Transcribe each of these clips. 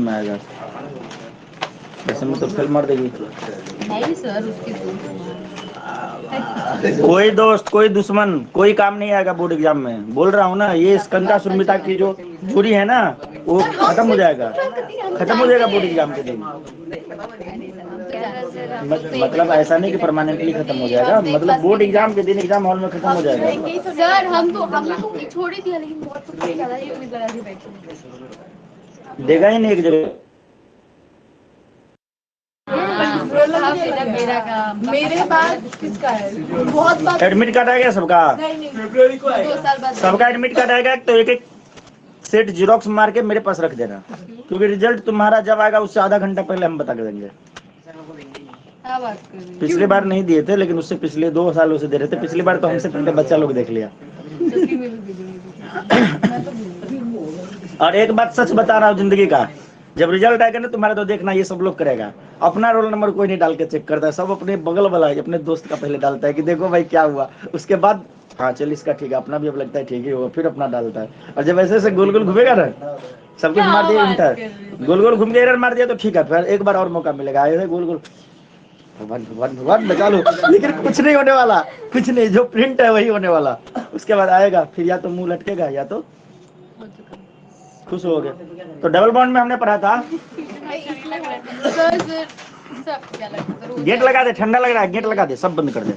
में आएगा, ऐसे में तो फेल मार देगी। नहीं सर, उसके कोई दोस्त, कोई दुश्मन, कोई काम नहीं आएगा बोर्ड एग्जाम में, बोल रहा हूँ ना। ये स्कंदा सुरमिता की जो दूरी है ना, वो खत्म हो जाएगा, खत्म हो जाएगा बोर्ड एग्जाम के दिन। मतलब ऐसा नहीं कि परमानेंटली खत्म हो जाएगा, मतलब बोर्ड एग्जाम के दिन एग्जाम हॉल में खत्म हो जाएगा। सर हम तो छोड़ ही दिया, लेकिन बहुत कुछ ज्यादा ही उम्मीद लगा के बैठे। देगा ही नहीं एक जगह। मेरा काम, मेरे पास किसका है, बहुत बात। एडमिट कार्ड आएगा सबका, नहीं फरवरी को आएगा, 2 साल बाद सबका एडमिट कार्ड आएगा। तो एक एक सेट जीरोक्स मार के मेरे पास रख देना, क्योंकि रिजल्ट तुम्हारा जब आएगा उससे आधा घंटा पहले हम बता के देंगे। पिछली बार नहीं दिए थे, लेकिन उससे पिछले 2 सालों से दे रहे थे। पिछली बार तो हमसे पहले बच्चा लोग देख लिया। और एक बात सच बता रहा हूँ जिंदगी का, जब रिजल्ट आएगा ना तुम्हारा तो देखना ये सब लोग करेगा। अपना रोल नंबर कोई नहीं डाल के चेक करता है, सब अपने बगल वाला अपने दोस्त का पहले डालता है कि देखो भाई क्या हुआ, उसके बाद हाँ चल इसका ठीक है, अपना भी अब लगता है ठीक ही होगा, फिर अपना डालता है। और जब ऐसे ऐसे गोल गोल घूमेगा ना, सबके मार दिया इंटर, गोल गोल घूम के एरर मार दिया तो ठीक है, फिर एक बार और मौका मिलेगा। ऐसे गोल गोल भगवान भगवान भगवान बचा लो, लेकिन कुछ नहीं होने वाला, कुछ नहीं, जो प्रिंट है वही होने वाला। उसके बाद आएगा फिर या तो मुंह लटकेगा या तो खुश हो गए। तो डबल बॉन्ड में हमने पढ़ा था, गेट लगा दे, ठंडा लग रहा है, गेट लगा दे, सब बंद कर दे,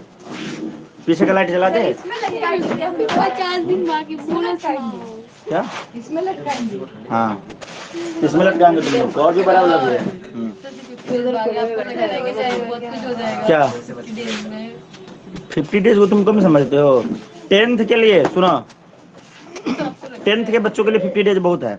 पीछे का लाइट जला दे। 50 दिन बाकी पूरा क्या इसमें लटकाएंगे? हाँ इसमें लटकाएंगे तुम लोग को, और भी बड़ा लग रहा है। क्या 50 डेज वो तुम कम समझते हो? 10th के लिए सुनो, 10th के बच्चों के लिए 50 डेज बहुत है,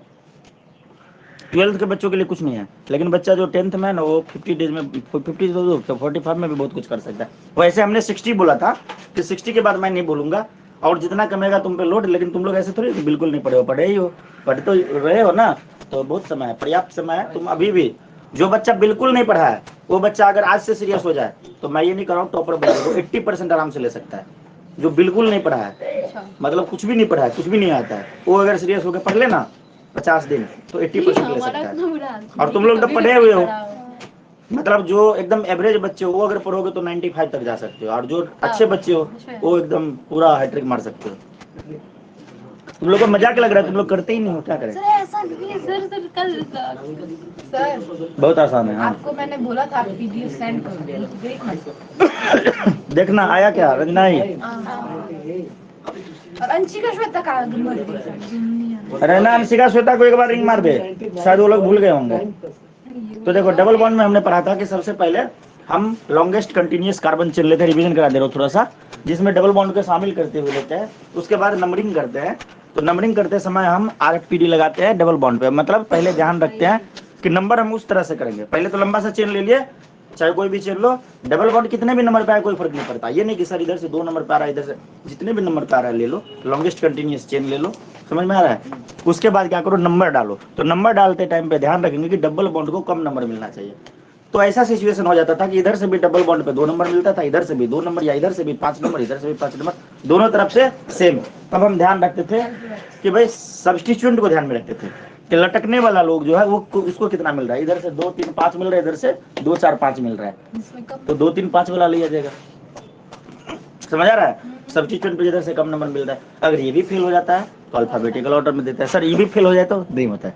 12th के बच्चों के लिए कुछ नहीं है। लेकिन बच्चा जो 10th में है ना, वो 50 डेज में 50 तो 45 में भी बहुत कुछ कर सकता है। वैसे हमने 60 बोला था कि 60 के बाद मैं नहीं बोलूंगा, और जितना कमेगा तुम पे लोड। लेकिन तुम लोग ऐसे थोड़ी बिल्कुल नहीं पढ़े हो, पढ़े ही हो, पढ़ तो रहे हो ना, तो बहुत समय है, पर्याप्त समय है। तुम अभी भी, जो बच्चा बिल्कुल नहीं पढ़ा है, वो बच्चा अगर आज से सीरियस हो जाए तो मैं ये नहीं कर रहा हूँ टॉपर बने, वो 80% आराम से ले सकता है। जो बिल्कुल नहीं पढ़ा है, मतलब कुछ भी नहीं पढ़ा है, कुछ भी नहीं आता है, वो अगर सीरियस होकर पढ़ लेना 50 दिन तो 80% ले सकता है। और तुम लोग तो पढ़े हुए हो, मतलब जो एकदम एवरेज बच्चे हो वो अगर पढ़ोगे तो 95 तक जा सकते हो, और जो अच्छे बच्चे हो वो एकदम पूरा हैट्रिक मार सकते हो। तुम लोग को मजाक लग रहा है, तुम लोग करते ही नहीं हो, क्या करें? सर ऐसा नहीं, सर कल सर बहुत आसान है। हाँ आपको मैंने बोला था पीडीएफ सेंड कर दो, देखना आया क्या रंजना ही। और अंशिका श्वेता का अरे ना, अंशिका श्वेता को एक बार रिंग मार दे, शायद वो लोग भूल गए होंगे। तो देखो डबल बॉन्ड में हमने पढ़ा था कि सबसे पहले हम लॉन्गेस्ट कंटिन्यूअस कार्बन चेन लेते हैं, रिवीजन करा दे रहा हूँ थोड़ा सा, जिसमें डबल बॉन्ड को शामिल करते हुए लेते हैं। उसके बाद नंबरिंग करते हैं, तो नंबरिंग करते समय हम RFPD लगाते हैं डबल बॉन्ड पे। मतलब पहले ध्यान रखते हैं कि नंबर हम उस तरह से करेंगे। पहले तो लंबा सा चेन ले लिए, चाहे कोई भी चेन लो, डबल बॉन्ड कितने भी नंबर पे आए कोई फर्क नहीं पड़ता। ये नहीं कि सर इधर से 2 नंबर पे आ रहा है, इधर से, जितने भी नंबर पे आ रहा है ले लो, लॉन्गेस्ट कंटिन्यूअस चेन ले लो। समझ में आ रहा है? उसके बाद क्या करो, नंबर डालो। तो नंबर डालते टाइम पे ध्यान रखेंगे कि डबल बॉन्ड को कम नंबर मिलना चाहिए। तो ऐसा सिचुएशन हो जाता था कि इधर से भी डबल बॉन्ड पे 2 नंबर मिलता था, इधर से भी 2 नंबर, या इधर से भी 5 नंबर, इधर से भी 5 नंबर, दोनों तरफ से सेम। तब हम ध्यान रखते थे कि भाई सब्स्टिट्यूएंट को ध्यान में रखते थे कि लटकने वाला लोग जो है वो उसको कितना मिल रहा है, इधर से 2 3 5 मिल रहा है, इधर से 2 4 5 मिल रहा है, तो 2 3 5 वाला लिया जाएगा। समझ आ रहा है? सब्स्टिट्यूएंट पे इधर से कम नंबर मिल रहा है। अगर ये भी फेल हो जाता है तो अल्फाबेटिकल ऑर्डर में देता है। सर ये भी फेल हो जाए तो नहीं होता है,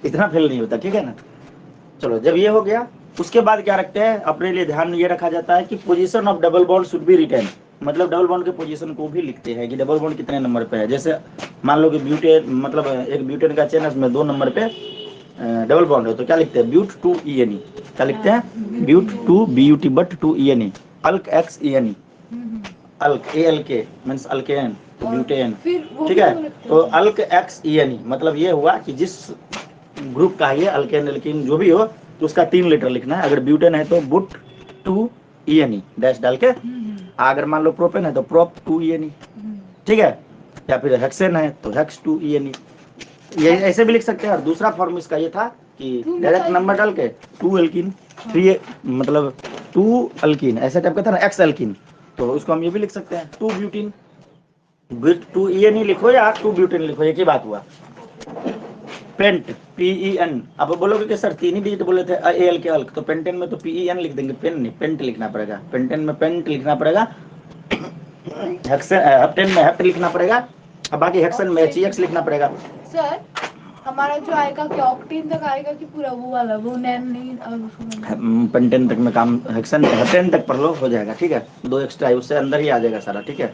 इतना फेल नहीं होता, ठीक है ना? चलो जब ये हो गया, उसके बाद क्या रखते हैं, अपने लिए ध्यान ये रखा जाता है कि position of double bond should be written. मतलब डबल बॉन्ड के पोजीशन को भी लिखते हैं कि डबल बॉन्ड कितने नंबर पे है। जैसे मान लो कि ब्यूटेन, मतलब एक ब्यूटेन का चेन है, उसमें 2 नंबर पे डबल बॉन्ड है, तो क्या लिखते हैं, ब्यूट 2 ENE। क्या लिखते हैं, but 2 BUT but 2 ENE, alk XENE, alk ALK means alkane, तो ब्यूटेन, ठीक है। तो अल्क XENE मतलब ये हुआ कि जिस ग्रुप का है ये, अल्केन एल्कीन जो भी हो, तो उसका 3 लेटर लिखना है। अगर ब्यूटेन है तो बुट 2 ENE डैश डाल के, अगर मान लो प्रोपेन है तो प्रोप 2 ENE, ठीक है। या फिर हेक्सेन है तो हेक्स 2 ENE, ये ऐसे भी लिख सकते हैं। और दूसरा फॉर्म इसका ये था कि डायरेक्ट नंबर डाल के 2 एल्कीन 3, मतलब 2 अल्कीन ऐसे टाइप का था ना, एक्स एल्कीन, तो उसको हम ये भी लिख सकते हैं 2 ब्यूटीन। ब्यूट 2 ENE लिखो या 2 ब्यूटेन लिखो, एक ही बात हुआ। Pent, PEN। अब बोलोगे कि सर 3 ही डिजिट बोले थे AL के अल्क, तो पेंटेन में तो PEN लिख देंगे, पेन नहीं पेंट लिखना पड़ेगा। पेंटेन में पेंट लिखना पड़ेगा, हेप्टेन में हेप्ट लिखना पड़ेगा, और बाकी हेक्सेन में HEX लिखना पड़ेगा। सर हमारा जो आएगा क्या ऑक्टेन तक आएगा कि पूरा वो वाला, वो नैन नहीं? पेंटेन तक में काम, हेक्सेन हेप्टेन तक पढ़ लो, हो जाएगा। ठीक है, 2 एक्स्ट्रा है, उससे अंदर ही आ जाएगा सारा। ठीक है,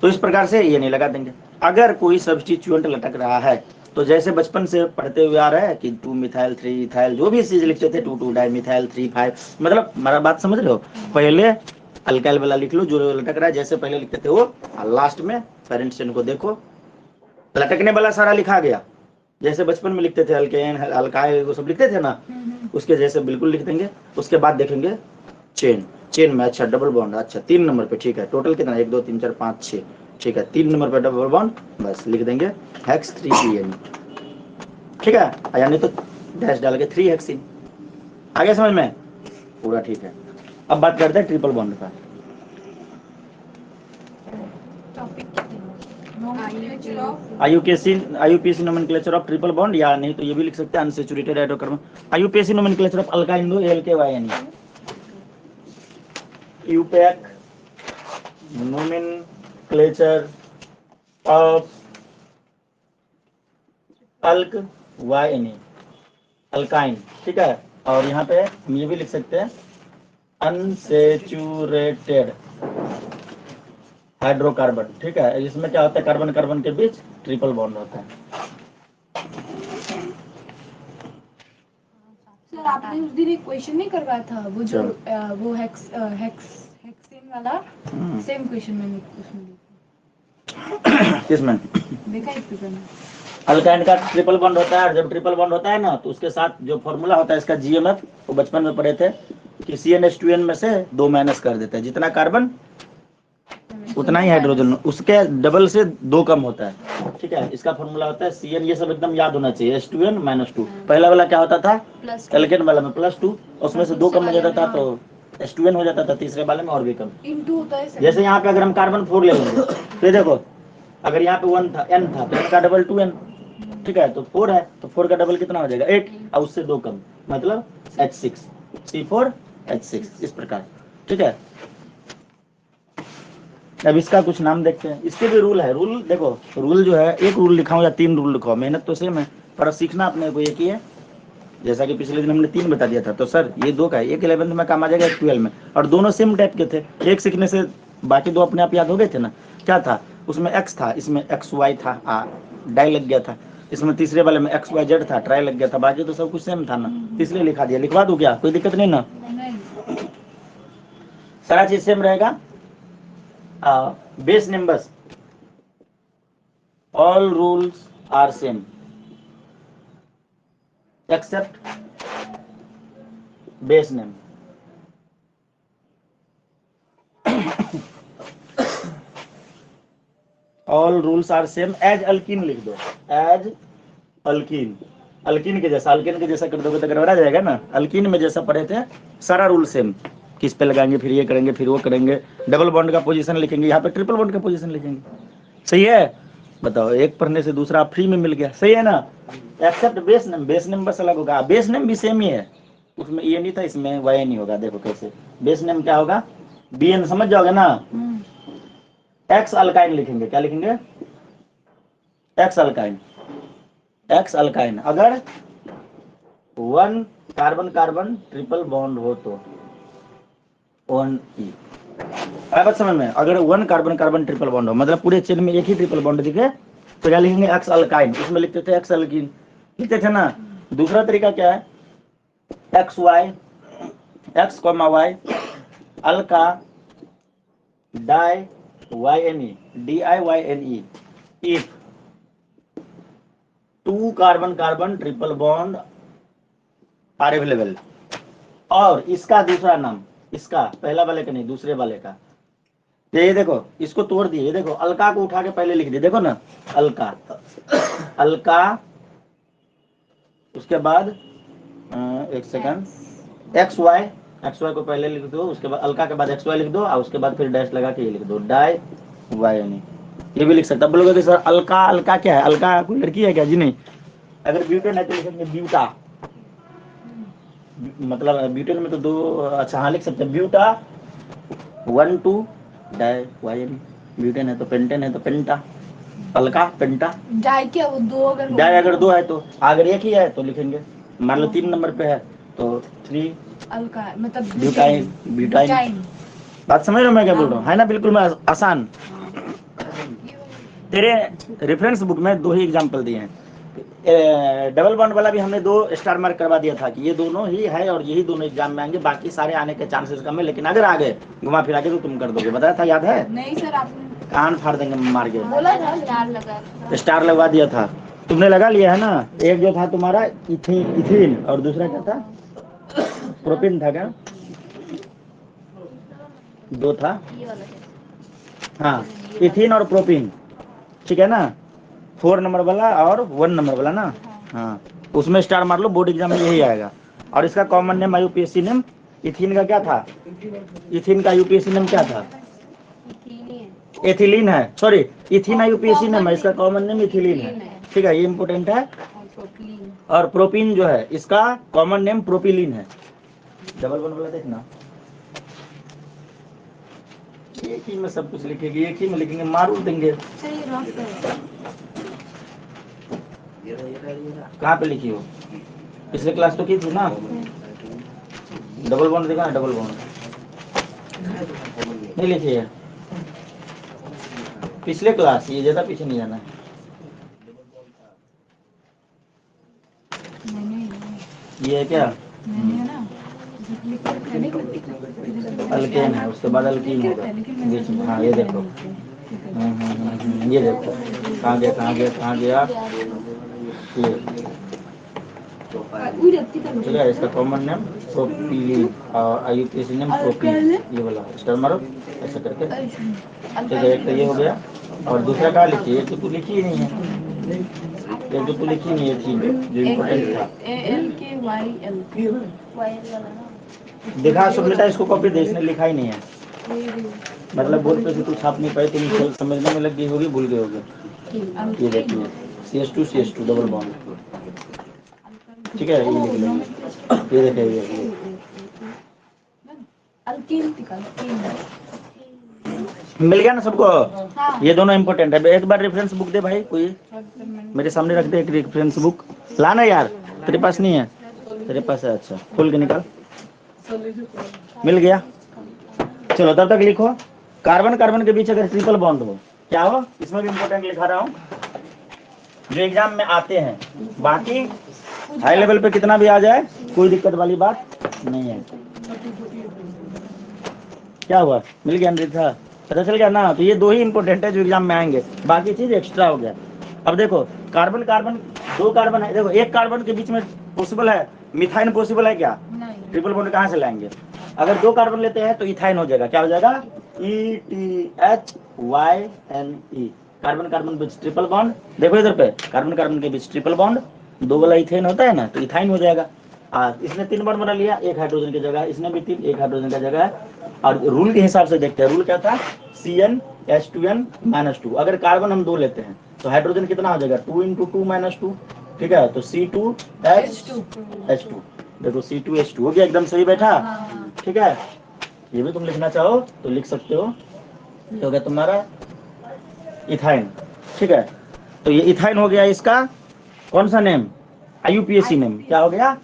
तो इस प्रकार से ये नहीं लगा देंगे। अगर कोई सब्स्टिट्यूएंट लटक रहा है, तो जैसे बचपन से पढ़ते हुए आ रहा है कि 2 मिथाइल 3 इथाइल, जो भी चीज लिखते थे, 2 डाई मिथाइल 3 5, मतलब हमारा बात समझ रहे हो। पहले अल्काइल वाला लिख लो जो लटक रहा है, जैसे पहले लिखते थे वो, लास्ट में पेरेंट्स चिन्ह को देखो, लटकने वाला सारा लिखा गया। जैसे बचपन में लिखते थे अल्केन अल्काइल, वो सब लिखते थे ना, उसके जैसे बिल्कुल लिख देंगे। उसके बाद देखेंगे चेन, चेन में अच्छा डबल बॉन्ड, अच्छा 3 नंबर पे। ठीक है, टोटल कितना, 1 2 3 4 5 6। ठीक है, 3 नंबर पे डबल बॉन्ड, बस लिख देंगे हेक्स 3PN। ठीक है, यानी तो डैश डाल के 3 हेक्सिन। आगे समझ में पूरा? ठीक है, अब बात करते हैं ट्रिपल बॉन्ड का। IUPAC nomenclature of triple bond, या नहीं तो ये भी लिख सकते हैं unsaturated hydrocarbon. IUPAC nomenclature of alkyne दो ALKYNE। यूपैक नोमेनक्लेचर ऑफ अल्क YNE, अल्काइन। ठीक है, और यहाँ पे हम ये भी लिख सकते हैं अनसैचुरेटेड हाइड्रोकार्बन। ठीक है, इसमें क्या होता है, कार्बन कार्बन के बीच ट्रिपल बॉन्ड होता है। सर आपने उस दिन एक क्वेश्चन नहीं करवाया था, वो जो वो हेक्सेन वाला, सेम क्वेश्चन मैंने उसमें किसमें देखा, एक पेपर में। अल्काइन का ट्रिपल बॉन्ड होता है, और जब ट्रिपल बॉन्ड होता है ना, तो उसके साथ जो फॉर्मूला होता है इसका GMF, वो बचपन में पढ़े थे कि CnH2n में से 2 माइनस कर देते हैं, जितना कार्बन उतना ही हाइड्रोजन, उसके डबल से 2 कम होता है। ठीक है, इसका फॉर्मूला होता है CN, ये सब एकदम याद होना चाहिए, H2n -2। पहला वाला क्या होता था, एल्केन वाला में +2, उसमें से 2 कम हो जाता था तो H2n हो जाता था, तीसरे वाले में और भी कम। जैसे यहाँ पे अगर हम कार्बन 4 ले लेंगे, तो देखो अगर यहाँ पे 1 था, N था, तो N का डबल 2N। ठीक है, तो 4 है, तो 4 का डबल कितना हो जाएगा, 8, और उससे 2 कम, मतलब H6, C4H6, इस प्रकार। ठीक है, अब इसका कुछ नाम देखते हैं। इसके भी रूल है। रूल देखो, रूल जो है, एक रूल लिखाओ या 3 रूल लिखाओ, मेहनत तो सेम है, पर सीखना अपने को एक ही है। जैसा कि पिछले दिन हमने 3 बता दिया था, तो सर ये 2 का है, एक 11th में काम आ जाएगा, एक 12 में, और दोनों सेम टाइप के थे। एक सीखने से बाकी 2 अपने आप याद हो गए थे ना। क्या था उसमें, एक्स था, इसमें XY था, डाई लग गया था। इसमें तीसरे वाले में XYZ था, ट्राई लग गया था। बाकी तो सब कुछ सेम था ना, इसलिए लिखा दिया। लिखवा दूं क्या, कोई दिक्कत नहीं ना, सारा चीज सेम रहेगा। base numbers, all rules are same except base name. all rules are same as alkene लिख दो, as alkene, अल्कीन के जैसा, अल्कीन के जैसा कर दोगे तो गड़बड़ा जाएगा ना। अल्कीन में जैसा पढ़े थे सारा रूल सेम, किस पे लगाएंगे, फिर ये करेंगे, फिर वो करेंगे, डबल बॉन्ड का पोजीशन लिखेंगे, यहाँ पे ट्रिपल बॉन्ड का पोजीशन लिखेंगे। सही है, बताओ, एक पढ़ने से दूसरा फ्री में मिल गया। सही है ना, except base name, base name बस अलग होगा, बेस नेम भी सेम ही है, उसमें ये नहीं था, इसमें वाई नहीं होगा। देखो कैसे, बेस नेम क्या होगा, BN, समझ जाओगे ना। एक्स अल्काइन लिखेंगे, क्या लिखेंगे, एक्स अल्काइन, एक्स अल्काइन। अगर 1 कार्बन कार्बन ट्रिपल बॉन्ड हो तो 1E, बात समझ में। अगर 1 कार्बन कार्बन ट्रिपल बॉन्ड हो, मतलब पूरे चेन में एक ही ट्रिपल बॉन्ड दिखे, तो क्या लिखेंगे, एक्स अल्काइन। इसमें लिखते थे एक्स अल्कीन, लिखते थे ना। दूसरा तरीका क्या है, XY, X, Y, alka di YNE, DIYNE, if 2 carbon carbon triple bond are available. और इसका दूसरा नाम, इसका पहला वाले का नहीं, दूसरे वाले का, ये देखो, इसको तोड़ दिए, ये देखो, अल्का को उठा के पहले लिख दिए, देखो ना, अल्का, अल्का, उसके बाद एक सेकंड, XY को पहले लिख दो, उसके बाद अल्का के बाद XY लिख दो, और उसके बाद फिर डैश लगा के ये लिख दो, डाई YNE। ये भी लिख सकता। बोलोगे कि सर अल्का, अल्का क्या है, अल्का कोई लड़की है क्या, जी नहीं, अगर ब्यूटेन है तो लिखेंगे ब्यूटा, मतलब ब्यूटेन में तो दो, अच्छा हाँ लिख सकते हैं ब्यूटा 1,2 डाई वाइन, ब्यूटेन है तो पेंटेन है तो पेंटा, अल्का पेंटा। डाई क्या वो दो अगर हो डाई गया अगर तो? दो है तो, अगर एक ही है तो लिखेंगे, मान लो 3 नंबर पे है तो 3 अल्का मतलब ब्यूटाइन, ब्यूटाइन। बात समझ रहे हो मैं क्या बोल रहा हूँ, है ना बिल्कुल मैं आसान। तेरे रेफरेंस बुक में 2 ही एग्जाम्पल दिए हैं, डबल बॉन्ड वाला भी हमने 2 स्टार मार्क करवा दिया था कि ये दोनों ही है और यही दोनों एग्जाम में आएंगे, बाकी सारे आने के चांसेस कम है, लेकिन अगर आ गए घुमा फिरा के तो तुम कर दोगे, बताया था याद है? नहीं सर आपने कान फाड़ देंगे मार के, बोला था स्टार लगा, स्टार लगवा दिया था, तुमने लगा लिया है ना। एक जो था तुम्हारा इथीन और दूसरा क्या था, प्रोपिन था क्या, 2 था, हाँ इथीन और प्रोपिन, ठीक है ना, 4 नंबर वाला और 1 नंबर वाला ना, हाँ उसमें स्टार मार लो, बोर्ड एग्जाम में यही आएगा। और इसका common name UPSC name, ethene का क्या था, इथीन का यूपीएससी नेम क्या था, एथिलीन है, सॉरी इथीन यूपीएससी नेम है, इसका कॉमन नेम इथिलीन है, ठीक है ये इंपोर्टेंट है। और प्रोपिन जो है इसका कॉमन नेम प्रोपिलीन है। डबल वन वाला देखना, एक ही में सब कुछ लिखेंगे, एक ही में लिखेंगे, मारू देंगे। कहाँ पे लिखी हो, पिछले क्लास तो की थी ना, डबल बॉन्ड देखा ना, डबल बॉन्ड नहीं लिखी है पिछले क्लास, ये ज्यादा पीछे नहीं जाना है। ये है क्या, अल्केन है, उसके बाद अल्कीन होगा बीच में, हाँ ये देखो, ये देखो कहाँ गया कहाँ गया कहाँ गया, ये ठीक है, इसका कॉमन नेम प्रोपिलीन और आईयूपीएसी नेम प्रोपिलीन, ये वाला स्टार मारो ऐसा करके, ठीक है एक तो ये हो गया। और दूसरा क्या लिखिए, एक तो तू लिखी ही नहीं है, एक तो तू लिखी नहीं है थी जो इम्पोर्टेंट था, देखा सुब्लिटा इसको कॉपी दे, इसने लिखा ही नहीं है, मतलब बोर्ड पे से तू छाप नहीं पाए, तुम समझने में लग गई होगी, भूल गए होगे। ये देखिए CH2 डबल बॉन्ड, ठीक है ये लिख लेंगे, ये देखिए ये मिल गया ना सबको। हाँ। ये दोनों इम्पोर्टेंट है, एक बार रेफरेंस बुक दे भाई कोई, मेरे सामने रख दे एक रेफरेंस बुक, लाना यार, तेरे पास नहीं है, तेरे पास है, अच्छा खोल के निकाल, मिल गया। चलो तब तक लिखो, कार्बन कार्बन के बीच अगर ट्रिपल बॉन्ड हो क्या हो, इसमें भी इम्पोर्टेंट लिखा रहा हूँ जो एग्जाम में आते हैं, बाकी हाई लेवल पे कितना भी आ जाए कोई दिक्कत वाली बात नहीं है। क्या हुआ, मिल गया था, पता चल गया ना, तो ये 2 ही इंपॉर्टेंट है जो एग्जाम में आएंगे, बाकी चीज एक्स्ट्रा हो गया। अब देखो कार्बन कार्बन 2 कार्बन है, देखो एक कार्बन के बीच में पॉसिबल है, मिथाइन पॉसिबल है क्या, ट्रिपल बॉन्ड कहाँ से लाएंगे, अगर 2 कार्बन लेते हैं तो इथाइन हो जाएगा, क्या हो जाएगा ETHYNE, कार्बन कार्बन बीच ट्रिपल बॉन्ड, देखो इधर पे कार्बन कार्बन के बीच ट्रिपल बॉन्ड, 2 वाला इथेन होता है ना, तो इथाइन हो जाएगा। इसने 3 बॉन्ड बना लिया, 1 हाइड्रोजन की जगह, इसने भी 3, 1 हाइड्रोजन की जगह है। और रूल के हिसाब से देखते हैं, रूल क्या था, CnH2n-2, अगर कार्बन हम 2 लेते हैं तो हाइड्रोजन कितना हो जाएगा, 2 × 2 - 2, ठीक है, तो C2H2, देखो C2H2 हो गया, एकदम सही बैठा, ठीक है। ये भी तुम लिखना चाहो तो लिख सकते हो, ये हो गया तुम्हारा इथाइन, ठीक है। तो ये इथाइन हो गया, इसका कौन सा नेम, IUPAC नेम, क्या हो गया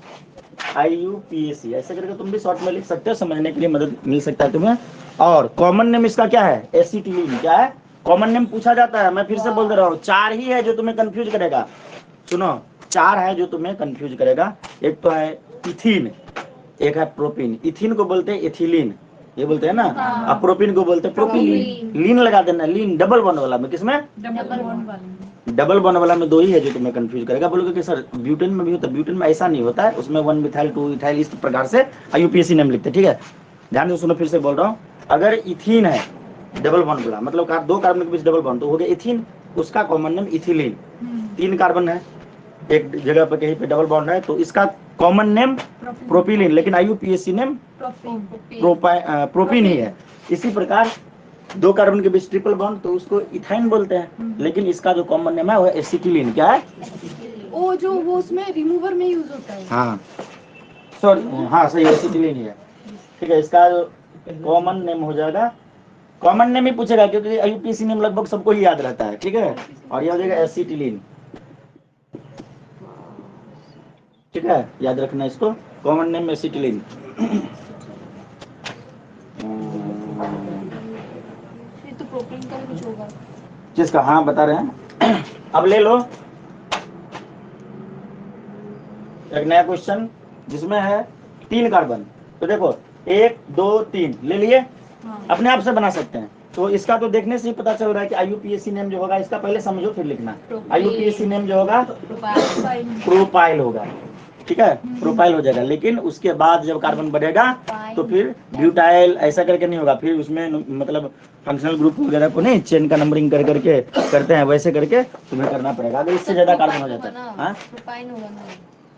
IUPAC, ऐसे करके तुम भी शॉर्ट में लिख सकते हो, समझने के लिए मदद मिल सकता है तुम्हें। और कॉमन नेम इसका क्या है, एसिटिलीन, क्या है कॉमन नेम पूछा जाता है, मैं फिर से बोल दे रहा हूँ, 4 ही है जो तुम्हें कंफ्यूज करेगा, सुनो 4 है जो तुम्हें कंफ्यूज करेगा, एक तो है इथीन, एक है प्रोपिन, इथीन को बोलते हैं एथिलीन, ये बोलते हैं ना, अब प्रोपिन को बोलते हैं प्रोपिलीन, लीन लगा देना, लीन डबल बॉन्ड वाला में, किसमें डबल बॉन्ड वाला में 2 ही है जो तुम्हें कंफ्यूज करेगा, बोलोगे कि सर ब्यूटेन में भी होता है, ब्यूटेन में ऐसा नहीं होता है, उसमें 1 मिथाइल 2 इथाइल इस प्रकार से IUPAC नेम लिखते हैं, ठीक है। ध्यान से सुनो, फिर से बोल रहा हूँ, अगर इथीन है डबल बॉन्ड वाला, मतलब 2 कार्बन के बीच डबल बॉन्ड, तो हो गया इथीन, उसका कॉमन नेम इथिलीन, 3 कार्बन है एक जगह पर कहीं पे डबल बॉन्ड है तो इसका कॉमन नेम प्रोपिलीन, लेकिन IUPAC नेम प्रोपिन ही है। इसी प्रकार 2 कार्बन के बीच ट्रिपल बॉन्ड तो उसको इथाइन बोलते हैं, लेकिन इसका जो कॉमन नेम है वो एसिटिलीन, क्या है वो जो वो उसमें रिमूवर में यूज होता है। हाँ सॉरी, हाँ सही, एसिटिलीन ही है। ठीक है, इसका कॉमन नेम हो जाएगा, कॉमन नेम ही पूछेगा क्योंकि यूपीएससी नेम लगभग सबको ही याद रहता है। ठीक है, और ये हो जाएगा एसिटिलीन। ठीक है, याद रखना इसको, कॉमन नेम एसिटिलीन। फिर तो प्रोटीन का भी कुछ होगा। जिसका, हाँ बता रहे हैं। अब ले लो एक नया क्वेश्चन जिसमें है 3 कार्बन। तो देखो 1 2 3 ले लिए, हाँ। अपने आप से बना सकते हैं। तो इसका तो देखने से ही पता चल रहा है कि आईयूपीएसी नेम जो होगा, इसका पहले समझो फिर लिखना। आईयूपीएसी नेम जो होगा प्रोपाइल होगा। ठीक है, प्रोपाइल हो जाएगा, लेकिन उसके बाद जब कार्बन बढ़ेगा तो फिर ब्यूटाइल ऐसा करके नहीं होगा, फिर उसमें मतलब फंक्शनल ग्रुप वगैरह को नहीं चेन का नंबरिंग कर करके करते हैं, वैसे करके तुम्हें करना पड़ेगा, अगर इससे ज्यादा कार्बन हो जाता है। हाँ प्रोपाइन होगा ना।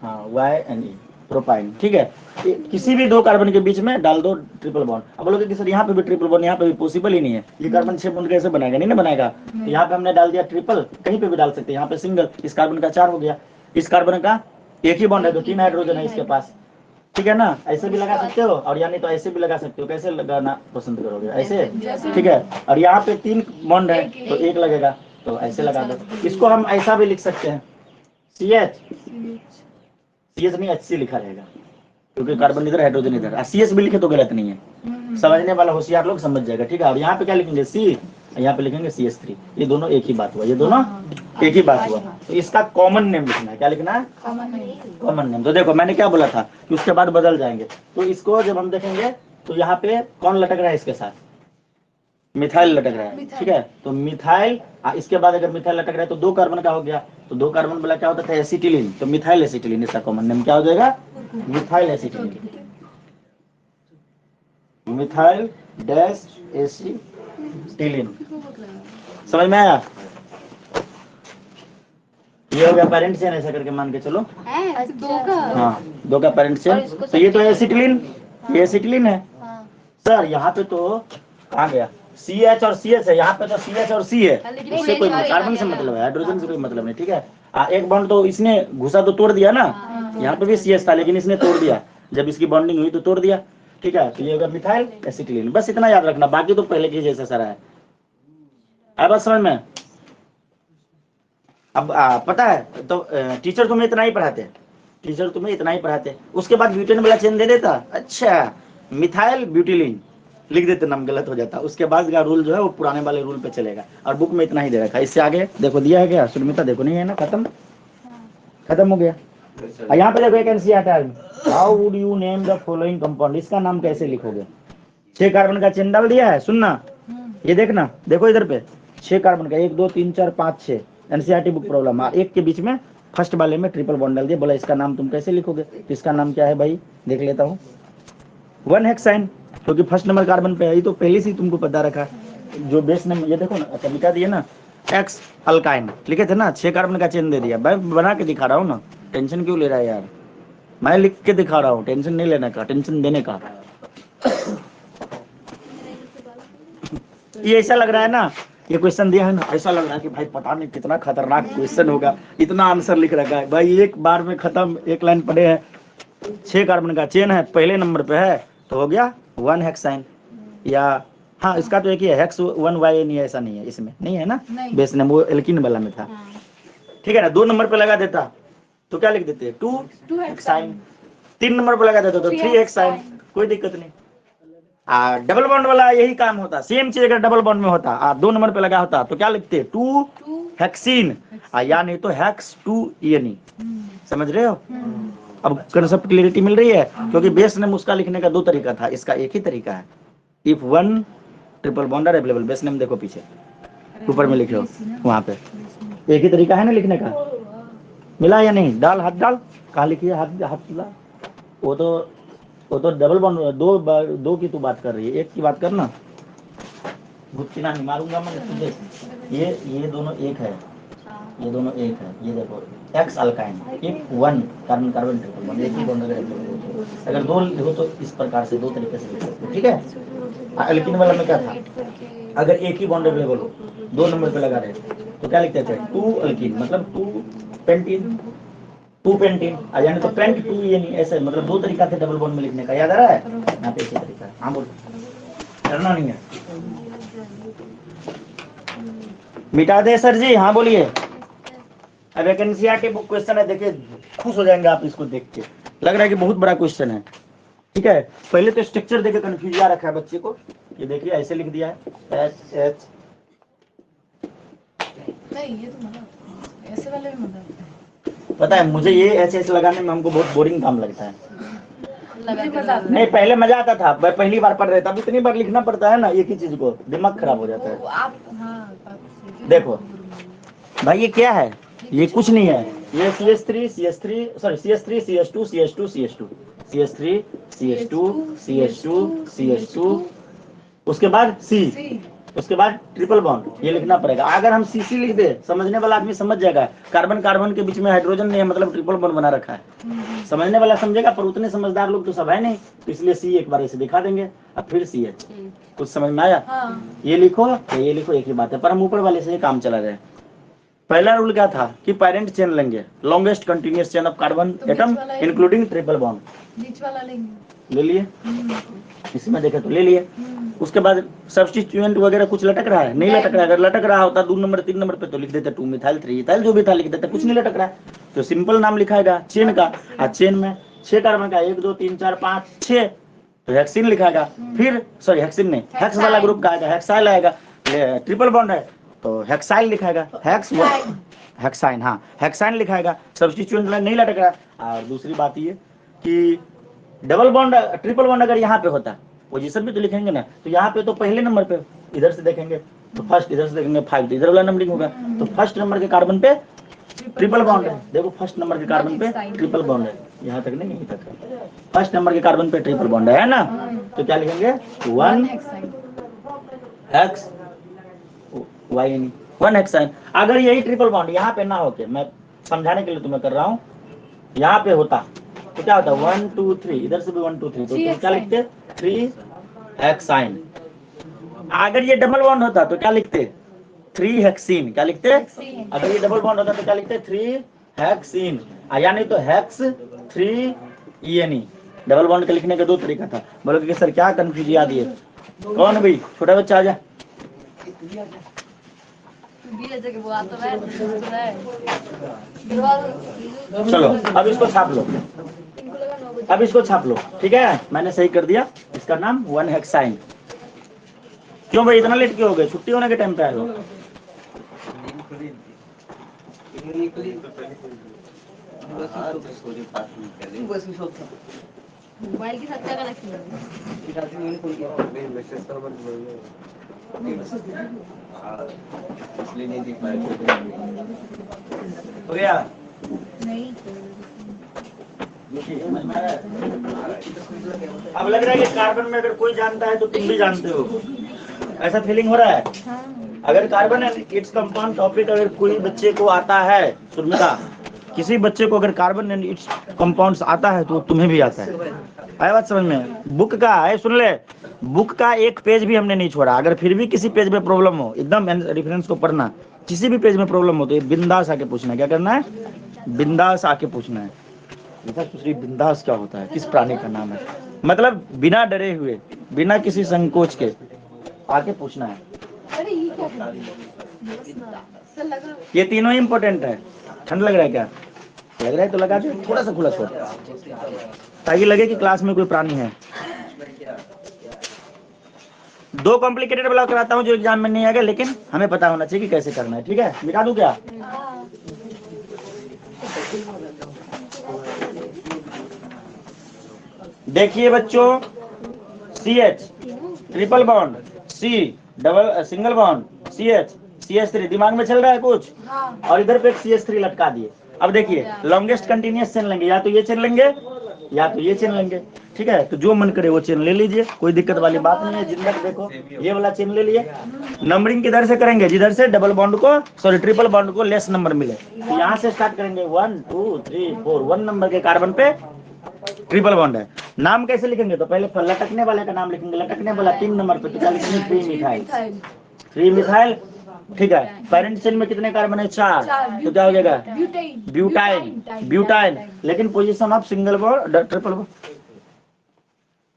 हाँ, YNE प्रोपाइन। ठीक है, किसी भी 2 कार्बन के बीच में डाल दो ट्रिपल बॉन्ड। अब बोलोगे कि सर यहाँ पे भी ट्रिपल बॉन्ड, यहाँ पे भी पॉसिबल ही नहीं है, ये कार्बन 6 बॉन्ड कैसे बनाएगा, नहीं ना बनाएगा। तो यहाँ पे हमने डाल दिया ट्रिपल, कहीं पे भी डाल सकते हैं, यहाँ पे सिंगल, इस कार्बन का 4 हो गया, इस कार्बन का 1 ही बॉन्ड है तो 3 हाइड्रोजन है इसके पास। ठीक है ना, ऐसे भी लगा सकते हो और यानी तो ऐसे भी लगा सकते हो, कैसे लगाना पसंद करोगे, ऐसे। ठीक है, और यहाँ पे 3 बॉन्ड है तो 1 लगेगा, तो ऐसे लगा दो। इसको हम ऐसा भी लिख सकते हैं, CH नहीं HC लिखा रहेगा, क्योंकि कार्बन इधर हाइड्रोजन इधर। CS भी लिखे तो गलत नहीं है, समझने वाला होशियार लोग समझ जाएगा। ठीक है, और यहाँ पे क्या लिखेंगे C, यहाँ पे लिखेंगे CH3। ये दोनों एक ही बात हुआ, ये दोनों एक ही बात हुआ। तो इसका कॉमन नेम लिखना है, क्या लिखना है, कॉमन नेम। तो देखो मैंने क्या बोला था कि उसके बाद बदल जाएंगे, तो इसको जब हम देखेंगे तो यहाँ पे कौन लटक रहा है इसके साथ, मिथाइल लटक रहा है। ठीक है, तो मिथाइल, इसके बाद अगर मिथाइल लटक रहा है तो 2 कार्बन का हो गया, तो 2 कार्बन वाला क्या होता था, एसिटिलीन, तो मिथाइल एसिटिलीन, इसका कॉमन नेम क्या हो जाएगा, methyl acetylene, methyl dash acetylene. समझ में आया, ये हो गया पेरेंट चेन, ऐसा करके मान के चलो। हाँ, 2 का पेरेंट चेन, तो ये तो एसिटिलीन, ये एसिटिलीन है। सर यहाँ पे तो कहाँ गया, CH और CS है, यहाँ पे तो CH और C है, उससे कोई कार्बन से मतलब है, हाइड्रोजन से कोई मतलब नहीं। ठीक है, एक बॉन्ड तो इसने घुसा तो तोड़ दिया ना, यहाँ पे भी CH था लेकिन इसने तोड़ दिया, जब इसकी बॉन्डिंग हुई तो तोड़ दिया। ठीक है, तो ये होगा मिथाइल एसिटिलीन, बस इतना याद रखना, बाकी तो पहले के जैसा सारा है। अब बात समझ में, अब पता है तो टीचर तुम्हें इतना ही पढ़ाते, टीचर तुम्हें इतना ही पढ़ाते, उसके बाद ब्यूटेन वाला चेन दे देता, अच्छा मिथाइल ब्यूटिलीन लिख देते, नाम गलत हो जाता, उसके बाद का रूल जो है वो पुराने वाले रूल पे चलेगा, और बुक में इतना ही दे रखा है। इससे आगे देखो दिया है क्या सुमिता, देखो नहीं है ना, खत्म खत्म हो गया। यहाँ पे देखो एक एनसी आता है, how would you name the following compound, इसका नाम कैसे लिखोगे। 6 कार्बन का चेन डाल दिया है, सुनना ये देखना, देखो इधर पे 6 कार्बन का 1 2 3 4 5 6 एनसीईआरटी बुक प्रॉब्लम, एक के बीच में फर्स्ट वाले में ट्रिपल बॉन्ड डाल दिया, बोला इसका नाम तुम कैसे लिखोगे, तो इसका नाम क्या है भाई, देख लेता हूँ, 1 हेक्साइन, क्योंकि फर्स्ट नंबर कार्बन पे है, ये तो पहले से ही तुमको पता रखा, जो बेस नेम ये देखो ना, अच्छा लिखा दिया ना, एक्स अल्काइन लिखे थे ना, 6 कार्बन का चेन दे दिया, मैं बना के दिखा रहा हूँ ना, टेंशन क्यों ले रहा है यार, मैं लिख के दिखा रहा हूँ, टेंशन नहीं लेने का, टेंशन देने का। ये ऐसा लग रहा है ना, ये क्वेश्चन दिया है ना, ऐसा लग रहा है कि भाई पता नहीं कितना खतरनाक क्वेश्चन होगा, इतना आंसर लिख रखा है भाई, एक बार में खत्म, एक लाइन पढ़े हैं, 6 कार्बन का चेन है, पहले नंबर पे है, तो हो गया 1 हेक्साइन, या हाँ इसका तो एक ही है, हेक्स 1 वाई नहीं, ऐसा नहीं है, इसमें नहीं है ना, बेस नेम वो एल्किन वाला में था। ठीक है ना, 2 नंबर पे लगा देता तो क्या लिख देते, 2 हेक्साइन, 3 नंबर पे लगा देता तो 3 हेक्साइन, कोई दिक्कत नहीं। डबल बॉन्ड वाला यही काम होता, सेम चीज अगर डबल बॉन्ड में होता, 2 नंबर पे लगा होता तो क्या लिखते, 2 हेक्सीन, या नहीं तो हेक्स 2 ENE, समझ रहे हो। अब कंसेप्ट क्लियरिटी मिल रही है, क्योंकि बेस नेम उसका लिखने का 2 तरीका था, इसका एक ही तरीका है, if 1 triple bond are available, base name देखो पीछे ऊपर में लिखे हो, वहां पे एक ही तरीका है ना लिखने का, मिला या नहीं, डाल हाथ डाल, कहाँ लिखिए, हाथ हाथ ला, वो तो डबल बॉन्ड, 2 की तू बात कर रही है, एक की बात करना, घुटना नहीं मारूंगा मैं तुझे, ये दोनों एक है, ये दोनों एक है, ये देखो एक्स अल्काइन, एक 1 कार्बन कार्बन ट्रिपल बॉन्ड, एक ही बॉन्ड अगर 2 हो तो इस प्रकार से 2 तरीके से लिख सकते हो। ठीक है, एल्किन वाला में क्या था, अगर एक ही बॉन्ड अवेलेबल हो, 2 नंबर पे लगा रहे तो क्या लिखते थे, 2 अल्किन, मतलब 2 पेंटीन, टू पेंटीन आ जाने तो पेंट टू ये नहीं, ऐसे मतलब दो तरीका थे डबल बॉन्ड में लिखने का, याद आ रहा है? यहाँ पे इसी तरीका है। हाँ बोल, करना नहीं है, मिटा दे सर जी। हाँ बोलिए। अब एक एनसीईआरटी बुक क्वेश्चन है, देखिए खुश हो जाएंगे आप इसको देख के, लग रहा है कि बहुत बड़ा क्वेश्चन है। ठीक है, पहले तो स्ट्रक्चर देके कंफ्यूज रखा है बच्चे को, ये देखिए ऐसे लिख दिया है एच एच, नहीं ये तो मजा, ऐसे वाले भी मजा पता है मुझे ये एच एच लगाने में हमको बहुत बोरिंग काम लगता है। लगा नहीं पहले मजा आता था, मैं पहली बार पढ़ रहे थे, अब इतनी बार लिखना पड़ता है ना एक ही चीज को, दिमाग खराब हो जाता है। आप हाँ देखो भाई ये क्या है, ये कुछ नहीं है, ये CS3 CS3 sorry CS3 CS2 CS2 CS2 CS3 CS2 CS2 CS2 उसके बाद C, उसके बाद ट्रिपल बॉन्ड, ये लिखना पड़ेगा। अगर हम CC लिख दे, समझने वाला आदमी समझ जाएगा, कार्बन कार्बन के बीच में हाइड्रोजन नहीं है, मतलब ट्रिपल बॉन्ड बना रखा है, समझने वाला समझेगा, पर उतने समझदार लोग तो सब है नहीं, तो इसलिए C एक बार ऐसे दिखा देंगे, अब फिर CH। कुछ समझ में आया? ये लिखो ये लिखो, एक ही बात है, पर हम ऊपर वाले से ही काम चला रहे हैं। पहला रूल क्या था कि पेरेंट चेन लेंगे, longest continuous chain of carbon atom including triple bond, बीच वाला लेंगे, ले लिए, इसमें देखे तो ले लिए। उसके बाद सब्स्टिट्यूएंट वगैरह कुछ लटक रहा है? नहीं लटक रहा है। अगर लटक रहा होता 2 नंबर 3 नंबर पे तो लिख देते 2 मिथाइल 3 इथाइल, जो भी था लिख देते, कुछ नहीं लटक रहा है तो सिंपल नाम लिखाएगा चेन का, और चेन में 6 कार्बन का 1 2 3 4 5 6, तो हेक्सिन लिखाएगा। फिर सॉरी हेक्सिन नहीं, हेक्स वाला ग्रुप का आएगा, हेक्साइल आएगा, ट्रिपल बॉन्ड है तो हेक्साइल लिखाएगा, हेक्साइन, हाँ हेक्साइन लिखाएगा, सब्स्टिट्यूएंट नहीं लटक रहा। और दूसरी बात ये कि डबल बॉन्ड ट्रिपल बॉन्ड अगर यहाँ पे होता, पोजीशन भी तो लिखेंगे ना, तो यहाँ पे तो पहले नंबर पे इधर से देखेंगे तो फर्स्ट, इधर से देखेंगे 5, तो इधर वाला नंबरिंग होगा, तो फर्स्ट नंबर के कार्बन पे ट्रिपल बॉन्ड है। देखो फर्स्ट नंबर के कार्बन पे ट्रिपल बॉन्ड है, यहाँ तक नहीं, यहीं तक है, फर्स्ट नंबर के कार्बन पे ट्रिपल बॉन्ड है ना, तो क्या लिखेंगे 1 हेक्स वाई नहीं 1 हेक्साइन। अगर यही ट्रिपल बॉन्ड यहाँ पे ना होके, मैं समझाने के लिए तुम्हें कर रहा हूँ, यहाँ पे होता तो क्या होता 1 2 3, इधर से भी 1 2 3, तो तुम क्या लिखते 3 हेक्साइन। अगर ये डबल बॉन्ड होता तो क्या लिखते 3 हेक्सीन, क्या लिखते? अगर ये डबल बॉन्ड होता तो क्या लिखते 3 हेक्सीन, या नहीं तो हेक्स 3 ENE। डबल बॉन्ड के लिखने का 2 तरीका था। बोलोगे कि सर क्या कंफ्यूज याद है? कौन भाई छोटा बच्चा आ जा, चलो अब इसको छाप लो, अब इसको छाप लो, ठीक है मैंने सही कर दिया, इसका नाम 1 हेक्साइन। क्यों भाई इतना लेट क्यों हो गए? छुट्टी होने के टाइम पे आए हो? मोबाइल की सत्या का नहीं दिख पाए हो गया नहीं। अब लग रहा है कि कार्बन में अगर कोई जानता है तो तुम भी जानते हो, ऐसा फीलिंग हो रहा है? अगर carbon and its compound topic अगर कोई बच्चे को आता है, सुनना, किसी बच्चे को अगर कार्बन एंड इट्स कंपाउंड्स आता है तो तुम्हें भी आता है। आया बात समझ में? बुक का है, सुन ले, बुक का एक पेज भी हमने नहीं छोड़ा। अगर फिर भी किसी पेज में प्रॉब्लम हो, एकदम रेफरेंस को पढ़ना, किसी भी पेज में प्रॉब्लम हो तो ये बिंदास आके पूछना है। क्या करना है? बिंदास आके पूछना है। दूसरी बिंदास क्या होता है, किस प्राणी का नाम है? मतलब बिना डरे हुए, बिना किसी संकोच के आके पूछना है। अरे ये क्या ये तीनों ही इंपॉर्टेंट है। ठंड लग रहा है क्या? लग रहा है तो लगा दो, थोड़ा सा खुला छोड़, ताकि लगे कि क्लास में कोई प्राणी है। 2 कॉम्प्लिकेटेड ब्लॉक कराता हूँ जो एग्जाम में नहीं आएगा, लेकिन हमें पता होना चाहिए कि कैसे करना है। ठीक है, मिटा दूं क्या? देखिए बच्चों, CH triple bond, C double single bond, CH CH3, दिमाग में चल रहा है कुछ? और इधर पे एक CH3 लटका दिए। अब देखिए लॉन्गेस्ट कंटिन्यूअस चेन लेंगे, या तो ये चेन लेंगे या तो ये चेन लेंगे। ठीक है, तो जो मन करे वो चेन ले लीजिए, कोई दिक्कत वाली बात नहीं है। जिधर देखो ये वाला चेन ले लिए। नंबरिंग किधर से करेंगे? जिधर से डबल बॉन्ड को सॉरी ट्रिपल बॉन्ड को लेस नंबर मिले, तो यहाँ से स्टार्ट करेंगे 1 2 3 4, 1 नंबर के कार्बन पे ट्रिपल बॉन्ड है। नाम कैसे लिखेंगे? तो पहले लटकने वाले का नाम लिखेंगे, लटकने वाला 3 नंबर पे, तो क्या लिखेंगे 3 मिथाइल, 3 मिथाइल ठीक है। पेरेंट चेन में कितने कार्बन है? 4। तो क्या हो जाएगा? ब्यूटाइन। ब्यूटाइन। लेकिन position of single bond triple bond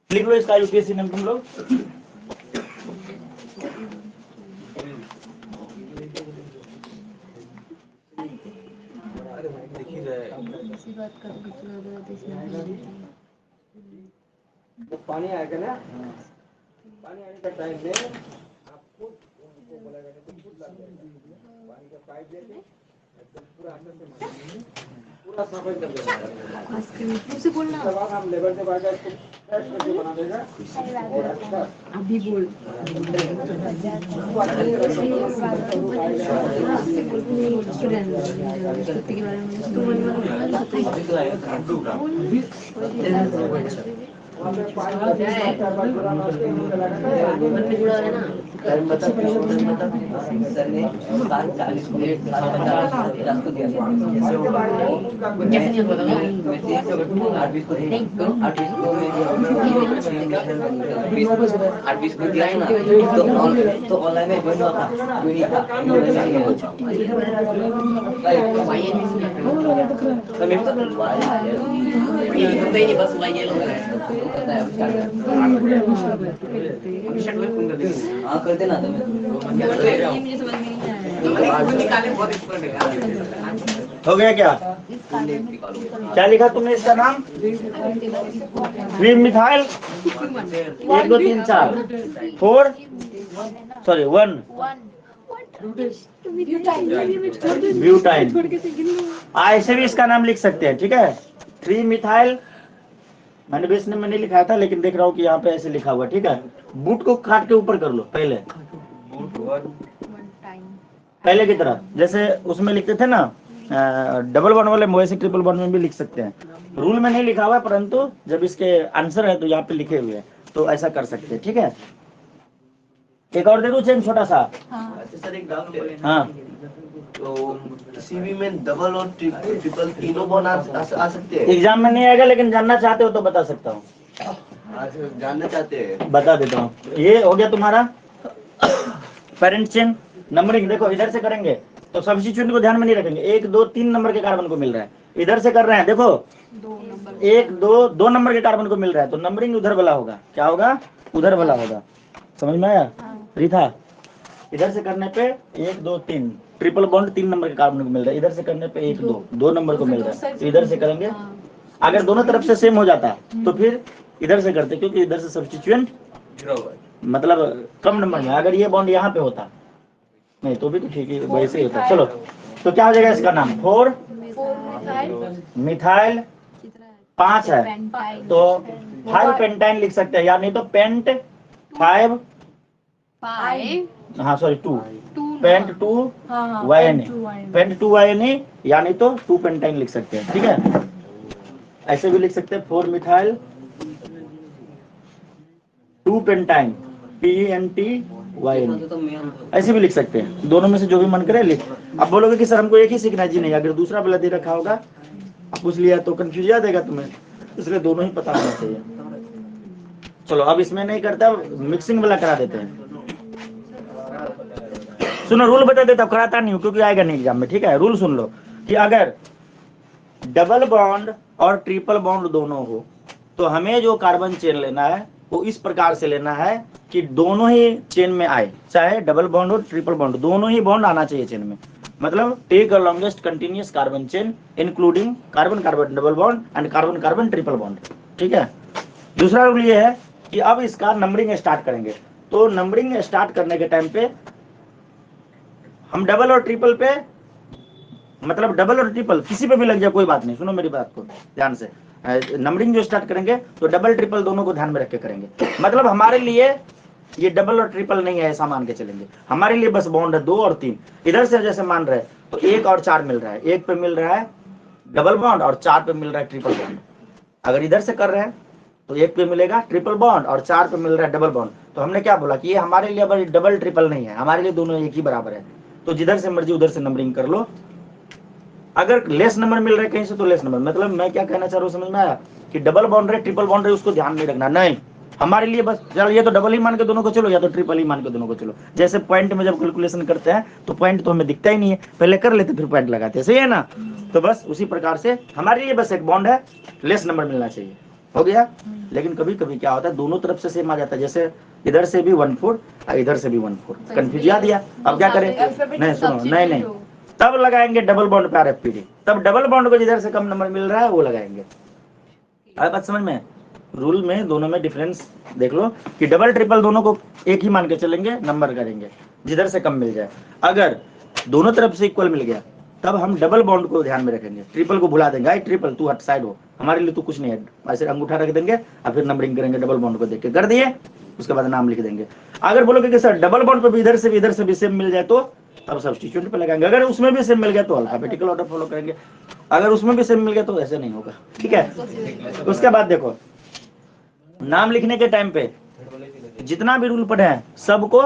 लिख लो इसका यूपीएससी में तुम लोग। पानी आएगा ना, पानी आने का टाइम में आप खुद उनको बोलेगा तो खुद लग जाएगा। पानी का पाइप लेके एकदम पूरा अंदर से मारेंगे, पूरा सफाई कर देगा। मुझसे बोलना। तब हम लेबर से बाहर इसको फ्रेश करके बना देगा। अभी बोल। तो ऑनलाइन में बन रहा था, कोई नहीं था, तो मैं तो नहीं बस ये लोग हाँ कर देना तो हो गया क्या? क्या लिखा तुमने इसका नाम? 3 मिथाइल 1 2 3 4 4 सॉरी 1 ब्यूटाइन। ऐसे भी इसका नाम लिख सकते हैं, ठीक है। 3 मिथाइल मैंने बेस में नहीं लिखा था, लेकिन देख रहा हूँ कि यहाँ पे ऐसे लिखा हुआ, ठीक है। बूट को काट के ऊपर कर लो पहले, पहले की तरह जैसे उसमें लिखते थे ना डबल बॉन्ड वाले, वैसे ट्रिपल बॉन्ड में भी लिख सकते हैं। रूल में नहीं लिखा हुआ, परंतु जब इसके आंसर है तो यहाँ पे लिखे हुए हैं, तो ऐसा कर सकते हैं, ठीक है। एक और दे दूं चेन छोटा सा? सर एक डाउट है। हाँ, तो किसी भी में डबल और ट्रिपल तीनों बॉन्ड आ सकते हैं? एग्जाम में नहीं आएगा, लेकिन जानना चाहते हो तो बता सकता हूँ। जानना चाहते हैं, बता देता हूँ। ये हो गया तुम्हारा पेरेंट चेन। नंबरिंग देखो, इधर से करेंगे तो सब्स्टिट्यूएंट को ध्यान में नहीं रखेंगे। 1 2 3 नंबर के कार्बन को मिल रहा है, इधर से कर रहे हैं, देखो 1 2 नंबर के कार्बन को मिल रहा है, तो नंबरिंग उधर वाला होगा। क्या होगा? उधर वाला होगा। समझ में आया रीथा? इधर से करने पे 1 2 3 ट्रिपल बॉन्ड 3 नंबर के कार्बन को मिल रहा है, इधर से करने पे 1 2 नंबर को मिल रहा है, तो इधर से करेंगे। अगर दोनों तरफ से सेम हो जाता तो फिर इधर से करते, क्योंकि इधर से सब्स्टिट्यूएंट मतलब कम नंबर में। अगर ये बॉन्ड यहाँ पे होता नहीं तो भी तो ठीक है, वैसे ही होता। चलो, तो क्या हो जाएगा इसका नाम? 4 मिथाइल 5 है, तो 5 पेंटाइन लिख सकते हैं, या नहीं तो पेंट 5 हाँ sorry 2 pent 2 yne, pent 2 yne, या नहीं तो 2 पेंटाइन लिख सकते हैं, ठीक है। ऐसे भी लिख सकते हैं 4 मिथाइल 2 पेंटाइन PENT ऐसे भी लिख सकते हैं। दोनों में से जो भी मन करे लिख। अब बोलोगे कि सर हमको एक ही सीखना है, जी नहीं, अगर दूसरा वाला दे रखा होगा पूछ लिया तो कंफ्यूज आ जाएगा तुम्हें, इसलिए दोनों ही पता होना चाहिए। चलो अब इसमें नहीं करता, मिक्सिंग वाला करा देते हैं। सुनो, रूल बता देता, कराता नहीं हूँ क्योंकि आएगा नहीं एग्जाम में, ठीक है। रूल सुन लो कि अगर डबल बॉन्ड और ट्रिपल बॉन्ड दोनों हो तो हमें जो कार्बन चेन लेना है वो इस प्रकार से लेना है कि दोनों ही चेन में आए, चाहे डबल बॉन्ड और ट्रिपल बॉन्ड, दोनों ही बॉन्ड आना चाहिए चेन में। मतलब take a longest continuous carbon chain including carbon carbon double bond and carbon carbon triple bond, ठीक है। दूसरा रूल ये है कि अब इसका नंबरिंग स्टार्ट करेंगे, तो नंबरिंग स्टार्ट करने के टाइम पे हम डबल और ट्रिपल पे, मतलब डबल और ट्रिपल किसी पे भी लग जाए कोई बात नहीं, सुनो मेरी बात को ध्यान से। नंबरिंग जो स्टार्ट करेंगे तो डबल ट्रिपल दोनों को ध्यान में रख के करेंगे। मतलब हमारे लिए ये डबल और ट्रिपल नहीं है ऐसा मान के चलेंगे, हमारे लिए बस बॉन्ड है 2 और 3। इधर से जैसे मान रहे तो 1 और 4 मिल रहा है, 1 पे मिल रहा है डबल बॉन्ड और 4 पे मिल रहा है ट्रिपल बॉन्ड। अगर इधर से कर रहे हैं तो 1 पे मिलेगा ट्रिपल बॉन्ड और 4 पे मिल रहा है डबल बॉन्ड। तो हमने क्या बोला कि ये हमारे लिए डबल ट्रिपल नहीं है, हमारे लिए दोनों एक ही बराबर है। तो जिधर से मर्जी उधर से नंबरिंग कर लो। अगर लेस नंबर मिल रहा है कहीं से तो लेस नंबर, मतलब मैं क्या कहना चाह रहा हूँ समझ में आया कि डबल बॉन्ड रहे ट्रिपल बॉन्ड रहे उसको ध्यान नहीं रखना, नहीं हमारे लिए बस चलो ये तो डबल ही मान के दोनों को चलो, या तो ट्रिपल ही मान के दोनों को चलो। जैसे पॉइंट में जब कैलकुलेशन करते हैं तो पॉइंट तो हमें दिखता ही नहीं है, पहले कर लेते फिर पॉइंट लगाते हैं, सही है ना। तो बस उसी प्रकार से हमारे लिए बस एक बॉन्ड है, लेस नंबर मिलना चाहिए, हो गया। लेकिन कभी कभी क्या होता है दोनों तरफ से सेम आ जाता है, जैसे इधर से भी 1/4 और इधर से भी 1/4, कंफ्यूज याद दिया। अब क्या करें, नहीं सुनो, नहीं नहीं, तब लगाएंगे डबल बॉन्ड पे RFPD, तब डबल बॉन्ड को जिधर से कम नंबर मिल रहा है वो लगाएंगे। अब बात समझ में, रूल में दोनों में डिफरेंस देख लो कि डबल ट्रिपल दोनों को एक ही मान के चलेंगे, नंबर करेंगे जिधर से कम मिल जाए। अगर दोनों तरफ से इक्वल मिल गया तब हम डबल बॉन्ड को ध्यान में रखेंगे, ट्रिपल को भुला देंगे। आई ट्रिपल तू हट साइड हो, हमारे लिए तो कुछ नहीं है, ऐसे अंगूठा रख देंगे और फिर नंबरिंग करेंगे डबल बॉन्ड को देख के, कर दिए, उसके बाद नाम लिख देंगे। अगर बोलोगे कि सर डबल बॉन्ड पे भी इधर से भी सेम मिल जाए तो तब सब्स्टिट्यूट पे लगाएंगे, अगर उसमें भी सेम मिल गया तो अल्फाबेटिकल ऑर्डर फॉलो करेंगे, अगर उसमें भी सेम मिल गया तो ऐसे नहीं होगा, ठीक है। उसके बाद देखो नाम लिखने के टाइम पे जितना भी रूल पढ़े हैं सबको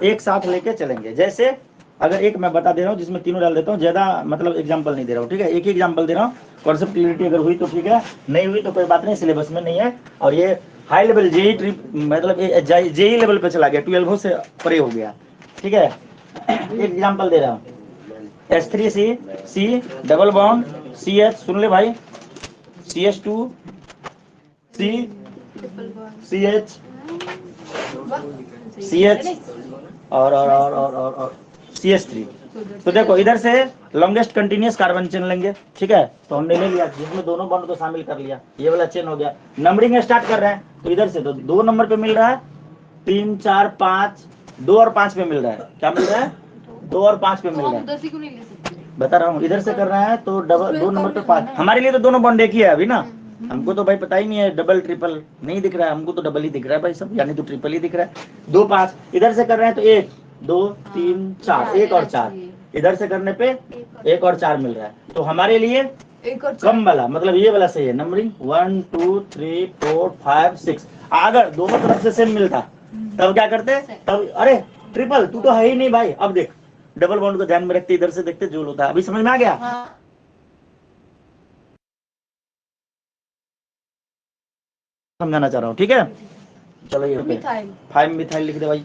एक साथ लेके चलेंगे। जैसे अगर एक मैं बता दे रहा हूँ जिसमें तीनों डाल देता हूँ, ज्यादा मतलब एग्जांपल नहीं दे रहा हूँ, ठीक है, एक ही एग्जांपल दे रहा हूँ, कॉन्सेप्ट क्लियरिटी अगर हुई तो ठीक है, नहीं हुई तो कोई बात नहीं, सिलेबस में नहीं है। और ये हाई लेवल जेई मतलब जेई लेवल पे चला गया, 12 से परे हो गया, ठीक है। एक एग्जांपल दे रहा हूँ, H3C डबल बॉन्ड CH, सुन ले भाई, CH2 C CH CH और CH3। तो देखो इधर से लॉन्गेस्ट कंटिन्यूअस कार्बन चेन लेंगे, ठीक है, तो हमने ले लिया जिसमें दोनों बॉन्ड को शामिल कर लिया, ये वाला चेन हो गया। नंबरिंग स्टार्ट कर रहे हैं तो इधर से तो 2 नंबर पे मिल रहा है, 3 4 5, 2 और 5 पे मिल रहा है, क्या मिल रहा है, 2 और 5 पे मिल रहा है, बता रहा हूँ। इधर से कर रहे हैं तो डबल 2 नंबर पे 5, हमारे लिए तो दोनों बॉन्ड एक ही है अभी ना, हमको तो भाई पता ही नहीं है, डबल ट्रिपल नहीं दिख रहा है, हमको तो डबल ही दिख रहा है भाई सब, यानी तो ट्रिपल ही दिख रहा है। 2 5 इधर से कर रहे हैं तो 1 2 3 4, 1 और 4, इधर से करने पे 1 और 4 मिल रहा है, तो हमारे लिए कम वाला मतलब ये वाला सही है। नंबरिंग 1 2 3 4 5 6, अगर दोनों तरफ से सेम मिलता तब क्या करते, तब अरे ट्रिपल तू तो है ही नहीं भाई, अब देख डबल बॉन्ड को ध्यान में रखते इधर से देखते जो होता है। अभी समझ में आ गया, समझाना चाह रहा हूँ, ठीक है। चलो ये 5 मिथाइल लिख दे भाई,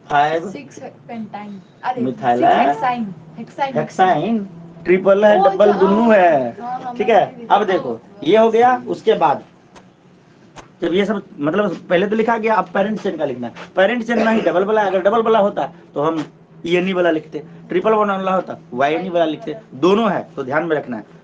5 6 पेंटाइन, अरे मिथाइल 6 है, हेक्साइन हेक्साइन, ट्रिपल है, डबल दोनों है, ठीक है। अब देखो ये हो गया, उसके बाद जब ये सब मतलब पहले तो लिखा गया, अब पेरेंट चेन का लिखना है। पेरेंट चेन में ही डबल वाला, अगर डबल वाला होता तो हम ENE वाला लिखते, ट्रिपल वाला होता YNE वाला लिखते, दोनों है तो ध्यान में रखना है।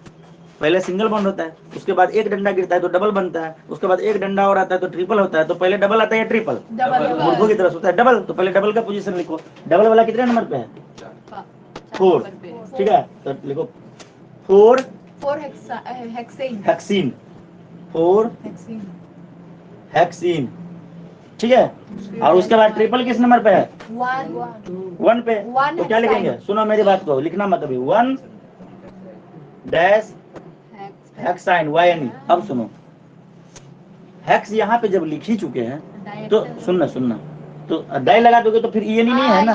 पहले सिंगल बॉन्ड होता है, उसके बाद एक डंडा गिरता है तो डबल बनता है, उसके बाद एक डंडा और आता है तो ट्रिपल होता है, तो पहले डबल आता है या ट्रिपल, मूर्खों की तरफ होता है डबल, तो पहले डबल का पोजीशन लिखो। डबल वाला कितने नंबर पे है, 4, ठीक है, तो लिखो 4 हेक्सीन, 4 हेक्सीन, ठीक है। और उसके बाद ट्रिपल किस नंबर पे है, 1 पे, तो क्या लिखेंगे, सुनो मेरी बात को, लिखना मत अभी, 1 डैश हेक्साइन YNE। अब सुनो, हेक्स यहाँ पे जब लिख ही चुके हैं तो सुनना तो डाई लगा दोगे तो फिर ENE नहीं है ना,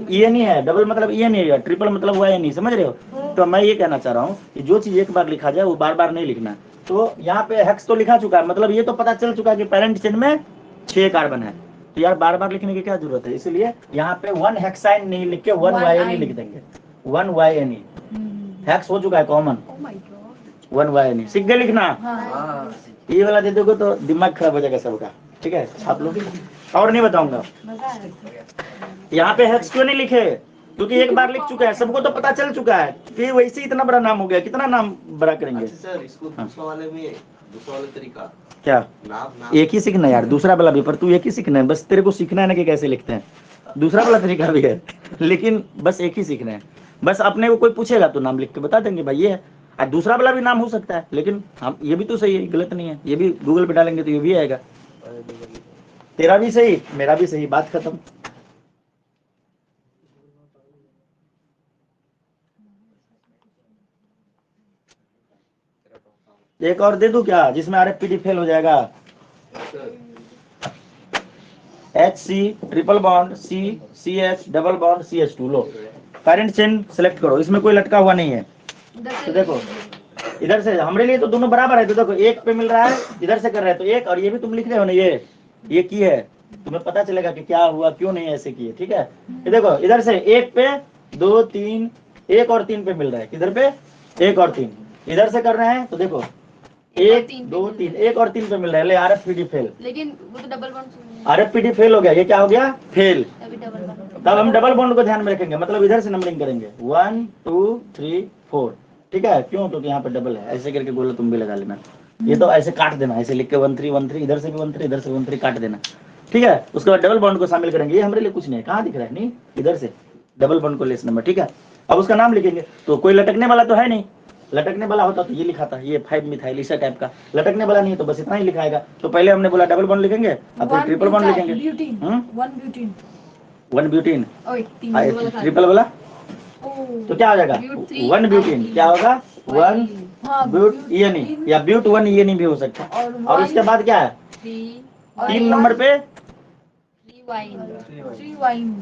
ENE है, डबल मतलब ENE है, ट्रिपल मतलब YNE, समझ रहे हो। तो मैं ये कहना चाह रहा हूँ कि जो चीज एक बार लिखा जाए वो बार बार नहीं लिखना। तो यहाँ पे हेक्स तो लिखा चुका है, मतलब ये तो पता चल चुका है कि पेरेंट चेन में 6 कार्बन है, तो यार बार बार लिखने की क्या जरूरत है, इसलिए यहाँ पे 1 हेक्साइन नहीं लिख के 1 YNE लिख देंगे, 1 YNE, हेक्स हो चुका है कॉमन, 1 YNE, सीख गए लिखना। ये वाला दे दोगे तो दिमाग खराब हो जाएगा सबका, ठीक है, छाप लो, और नहीं बताऊंगा। यहाँ पे हेक्स क्यों नहीं लिखे, क्योंकि एक बार लिख चुका है, सबको तो पता चल चुका है कि वैसे इतना बड़ा नाम हो गया, कितना नाम बड़ा करेंगे। अच्छा सर, इसको दूसरा वाले में दूसरा वाला तरीका क्या, नाम एक ही सीखना यार, दूसरा वाला भी, पर तू एक ही सीखना है, बस तेरे को सीखना है ना कि कैसे लिखते हैं, दूसरा वाला तरीका भी है, लेकिन बस एक ही सीखना है। बस अपने को कोई पूछेगा तो नाम लिख के बता देंगे भाई ये है, और दूसरा वाला भी नाम हो सकता है, लेकिन हम ये भी तो सही है, गलत नहीं है, ये भी गूगल पे डालेंगे तो ये भी आएगा, तेरा भी सही मेरा भी सही, बात खत्म। एक और दे दूं क्या जिसमें RFPD फेल हो जाएगा, HC triple bond CH double bond CH2, लो पेरेंट चेन सेलेक्ट करो, इसमें कोई लटका हुआ नहीं है, तो देखो इधर से हमारे लिए तो दोनों बराबर है। तो देखो एक पे मिल रहा है, इधर से कर रहे हैं तो एक, और ये भी तुम लिख रहे हो ना, ये की है, तुम्हें पता चलेगा कि क्या हुआ, क्यों नहीं ऐसे किए। ठीक है, ये देखो इधर से एक पे 2 3, एक और 3 पे मिल रहा है, किधर पे 1 और 3, इधर से कर रहे हैं तो देखो 1 2 3, 1 और 3 पे मिल रहा है। ले RFPD फेल, लेकिन वो तो डबल बॉन्ड RFPD फेल हो गया, ये क्या हो गया, फेल। तभी डबल बॉन्ड। तब हम डबल बॉन्ड को ध्यान में रखेंगे, मतलब इधर से नंबरिंग करेंगे 1 2 3 4। ठीक है, क्यों, क्योंकि यहाँ पे डबल है। ऐसे करके गोला तुम भी लगा लेना, ये तो ऐसे काट देना, ऐसे लिख के 1 3 1 3, इधर से भी 1 3, इधर से 1 3 काट देना। ठीक है, उसके बाद डबल बॉन्ड को शामिल करेंगे। ये हमारे लिए कुछ नहीं है, कहाँ दिख रहा है, नहीं इधर से डबल बॉन्ड को लेस नंबर। ठीक है, अब उसका नाम लिखेंगे, तो कोई लटकने वाला तो है नहीं, लटकने वाला होता तो ये लिखा था, ये 5 मिथाइल इस टाइप का। लटकने वाला नहीं है तो बस इतना ही लिखाएगा। तो पहले हमने बोला डबल बॉन्ड लिखेंगे, अब फिर ट्रिपल बॉन्ड लिखेंगे। ब्यूटीन, 1 ब्यूटीन, 1 ब्यूटीन, ओए 3 ट्रिपल वाला तो क्या हो जाएगा, 1 ब्यूटीन, क्या होगा 1 ब्यूट, ये नहीं, या ब्यूट 1 ये नहीं भी हो सकता। और उसके बाद क्या है, 3 नंबर पे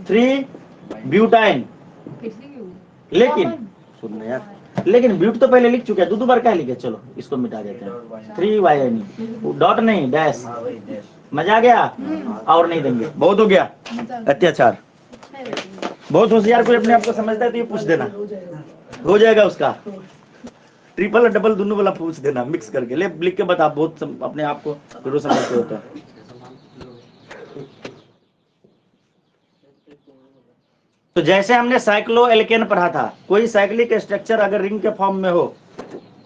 3 ब्यूटाइन। लेकिन सुन रहे यार, लेकिन ब्यूट तो पहले लिख चुके हैं, दो बार क्या लिखे, चलो इसको मिटा देते हैं। 3 वाई डॉट नहीं डैश, मजा आ गया, और नहीं देंगे, बहुत हो गया अत्याचार। बहुत होशियार कोई अपने आप को समझता है तो ये पूछ देना, हो जाएगा उसका। ट्रिपल और डबल दोनों वाला पूछ देना मिक्स करके, ले लिख के बता, बहुत अपने आप को जरूर समझते होता है। तो जैसे हमने साइक्लो एल्केन पढ़ा था, कोई साइक्लिक स्ट्रक्चर अगर रिंग के फॉर्म में हो,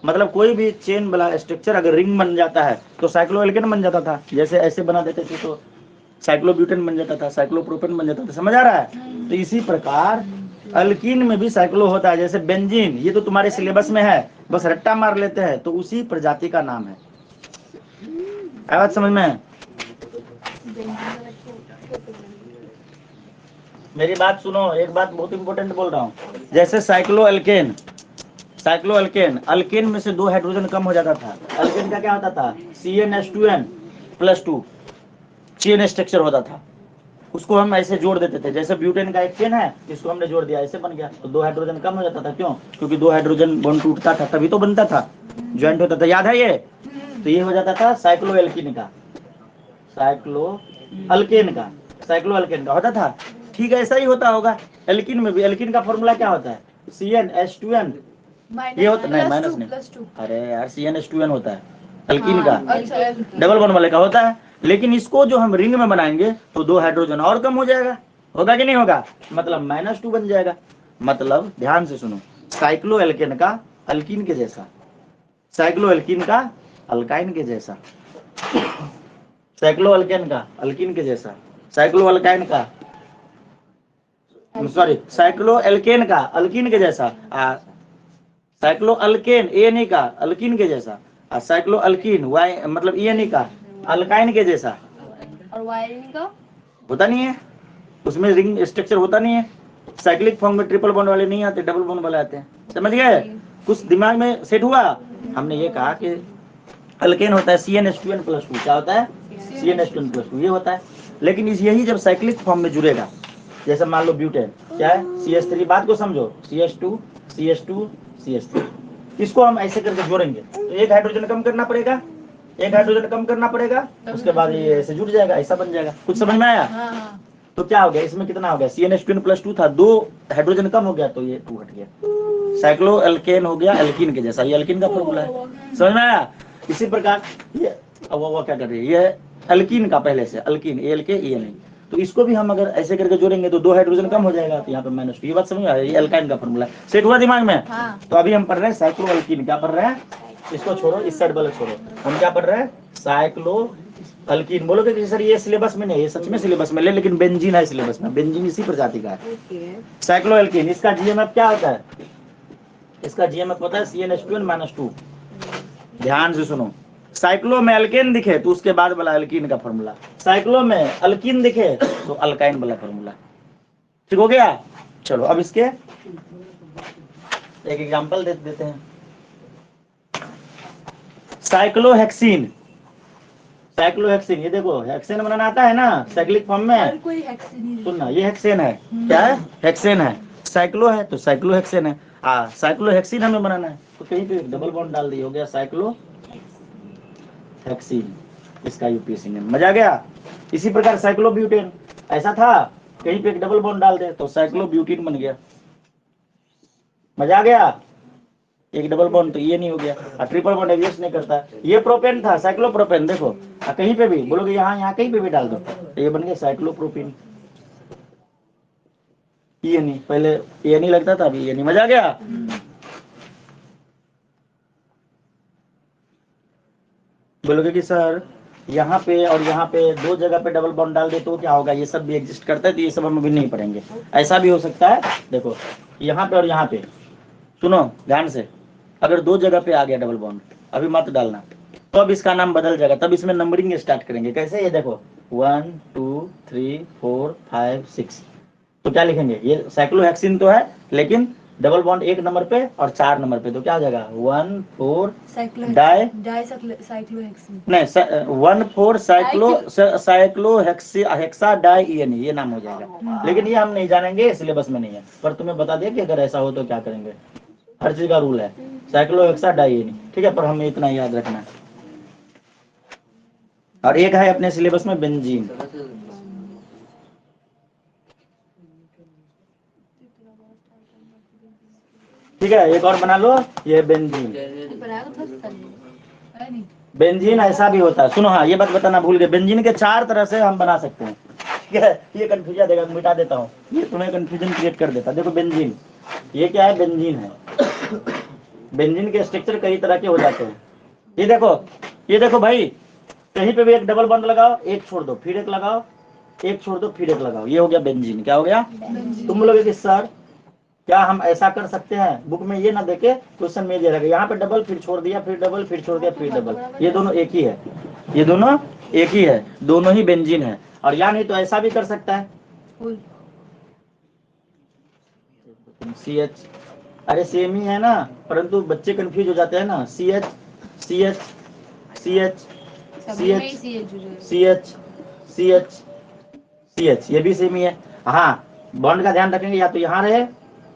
मतलब कोई भी चेन वाला स्ट्रक्चर अगर रिंग बन जाता है तो साइक्लो एल्केन बन जाता था। जैसे ऐसे बना देते थे तो साइक्लोब्यूटेन बन जाता था, साइक्लोप्रोपेन बन जाता था, समझ आ रहा है। तो इसी प्रकार अल्कीन में भी साइक्लो होता है, जैसे बेंजीन, ये तो तुम्हारे सिलेबस में है, बस रट्टा मार लेते हैं, तो उसी प्रजाति का नाम है। आवाज समझ में, मेरी बात सुनो, एक बात बहुत इंपॉर्टेंट बोल रहा हूँ। जैसे साइक्लो एल्केन, अल्केन में से 2 हाइड्रोजन कम हो जाता था, अल्केन का क्या होता था, CnH2n+2 चेन स्ट्रक्चर होता था, उसको हम ऐसे जोड़ देते थे। जैसे ब्यूटेन का एक चेन है, इसको हमने जोड़ दिया, ऐसे बन गया, तो 2 हाइड्रोजन कम हो जाता था। क्यों, क्योंकि 2 हाइड्रोजन बॉन्ड टूटता था तभी तो बनता था, ज्वाइंट होता था, याद है ये। तो ये हो जाता था साइक्लो एल्केन का, साइक्लो अल्केन का होता था। ठीक है, ऐसा ही होता होगा एल्कीन में भी। एल्कीन का फॉर्मूला क्या होता है, CnH2n, ये होता नहीं, माइनस नहीं, अरे यार CnH2n होता है अल्कीन का, डबल बॉन्ड वाले का होता है। लेकिन इसको जो हम रिंग में बनाएंगे तो 2 हाइड्रोजन और कम हो जाएगा, होगा कि नहीं होगा, मतलब -2 बन जाएगा। मतलब ध्यान से सुनो, साइक्लो एल्केन का अल्कीन के जैसा, साइक्लो एल्कीन का अल्काइन के जैसा, साइक्लो एल्केन का अल्कीन के जैसा, साइक्लो अल्काइन का साइक्लो एल्केन का अल्कीन के जैसा, साइक्लो अल्केन एन का अल्कीन के जैसा, और साइक्लो अल्कीन वाई मतलब एन का अल्काइन के जैसा। और वायरिंग का होता नहीं है, उसमें रिंग स्ट्रक्चर होता नहीं है। साइक्लिक फॉर्म में ट्रिपल बॉन्ड वाले नहीं आते, डबल बॉन्ड वाले आते हैं, समझ गए। कुछ दिमाग में सेट हुआ। हमने ये कहा कि अल्केन होता है CnH2n+2, क्या होता है, CnH2n+2 ये होता है। लेकिन यही जब साइक्लिक फॉर्म में जुड़ेगा, जैसे मान लो ब्यूटेन क्या है, CH3, बात को समझो, CH2 CH2 CH3, इसको हम ऐसे करके जोड़ेंगे तो 1 हाइड्रोजन कम करना पड़ेगा, 1 हाइड्रोजन कम करना पड़ेगा, उसके बाद ये ऐसे जुड़ जाएगा, ऐसा बन जाएगा। कुछ समझ में आया। तो क्या हो गया, इसमें कितना हो गया, CnH2n+2 था, 2 हाइड्रोजन कम हो गया तो ये 2 हट गया, साइक्लो एल्केन हो गया अल्कीन के जैसा। ये अल्कीन का फॉर्मूला है, समझ में आया। इसी प्रकार ये अब वो क्या कर रही है, ये अल्कीन का पहले से अल्कीन ALK तो इसको भी हम अगर ऐसे करके जोड़ेंगे तो 2 हाइड्रोजन कम हो जाएगा, तो यहाँ पे -2। ये बात समझ में आ रही है, ये अल्काइन का फॉर्मूला सेट हुआ दिमाग में। तो अभी हम पढ़ रहे हैं साइक्लो अल्कीन, क्या पढ़ रहे हैं, इसको छोड़ो, इस साइड वाले छोड़ो, हम क्या पढ़ रहे हैं, साइक्लो अल्कीन। बोलोगे कि सर ये सिलेबस में नहीं है, सच में सिलेबस में, लेकिन बेंजीन है सिलेबस में, बेंजीन इसी प्रजाति का है। साइक्लो अल्कीन, इसका GMF क्या होता है, इसका GMF होता है CnH2n-2। ध्यान से सुनो, साइक्लो में अल्केन दिखे तो उसके बाद वाला अल्कीन का फॉर्मूला, साइक्लो में अल्कीन दिखे तो अल्काइन वाला फॉर्मूला। ठीक हो गया। चलो अब इसके एक एग्जांपल दे देते हैं। साइक्लोहेक्सीन, ये देखो हेक्सेन बनाना आता है ना साइक्लिक फॉर्म में, कोई हेक्सेन सुनना, ये हेक्सेन है, क्या है, हेक्सेन है, साइक्लो है तो साइक्लोहेक्सेन है। साइक्लोहेक्सीन हमें बनाना है, तो कहीं पे डबल बॉन्ड डाल दिए, हो गया साइक्लोहेक्सीन, इसका यूपीएससी नेम। मजा आ गया। इसी प्रकार साइक्लोब्यूटेन, ऐसा था कहीं पे एक डबल बॉन्ड डाल दे तो साइक्लोब्यूटेन बन गया। मजा आ गया। एक डबल बॉन्ड तो ये नहीं हो गया, और ट्रिपल बॉन्ड एग्जिस्ट नहीं करता। ये प्रोपेन था, साइक्लोप्रोपेन, देखो कहीं पे भी बोलोगे यहाँ कहीं पे भी डाल दो तो ये बन गया साइक्लोप्रोपेन। ये नहीं, पहले ये नहीं लगता था, अभी ये नहीं। मजा आ गया। बोलोगे कि सर यहाँ पे और यहाँ पे दो जगह पे डबल बॉन्ड डाल दे तो क्या होगा, ये सब भी एग्जिस्ट करता है, तो ये सब हम अभी नहीं पढ़ेंगे। ऐसा भी हो सकता है, देखो यहाँ पे और यहाँ पे, सुनो ध्यान से, अगर दो जगह पे आ गया डबल बॉन्ड, अभी मत डालना, तो अब इसका नाम बदल जाएगा, तब इसमें नंबरिंग स्टार्ट करेंगे। कैसे, ये देखो 1 2 3 4 5 6, तो क्या लिखेंगे, ये साइक्लोहेक्सिन तो है लेकिन डबल बॉन्ड एक नंबर पे और 4 नंबर पे, तो क्या हो जाएगा 1 4 साइक्लोहेक्सिन, नहीं 1 4 साइक्लोहेक्सा डाई ENE, ये नाम हो जाएगा। लेकिन ये हम नहीं जानेंगे, सिलेबस में नहीं है, पर तुम्हें बता दें कि अगर ऐसा हो तो क्या करेंगे। हर चीज का रूल है, साइक्लोहेक्सा डाई ENE, ठीक है, पर हमें इतना याद रखना है। और एक है अपने सिलेबस में बेंजीन, ठीक है, एक और बना लो, ये बेंजीन। बेंजीन ऐसा भी होता है, सुनो, हाँ ये बात बताना भूल गए, बेंजीन के 4 तरह से हम बना सकते हैं, ठीक है। ये कंफ्यूजन देगा, मिटा देता हूँ, ये तुम्हें कंफ्यूजन क्रिएट कर देता। देखो बेंजीन, ये क्या है, बेंजीन है। बेंजीन के स्ट्रक्चर कई तरह के हो जाते हैं। ये देखो भाई, कहीं पे भी एक डबल बॉन्ड लगाओ, एक छोड़ दो, फिर एक लगाओ, एक छोड़ दो, फिर एक लगाओ, ये हो गया बेंजीन। क्या हो गया? तुम बोलोगे कि सर क्या हम ऐसा कर सकते हैं? बुक में ये ना देके क्वेश्चन में दे रखा, यहाँ पे डबल फिर छोड़ दिया, फिर डबल फिर छोड़ दिया, फिर डबल, ये दोनों एक ही है, ये दोनों एक ही है, दोनों ही बेंजीन है। और या नहीं तो ऐसा भी कर सकता है, CH, अरे सेम ही है ना, परंतु बच्चे कंफ्यूज हो जाते हैं ना, CH CH CH CH CH CH CH, ये भी सेम ही है। हाँ, बॉन्ड का ध्यान रखेंगे, या तो यहाँ रहे,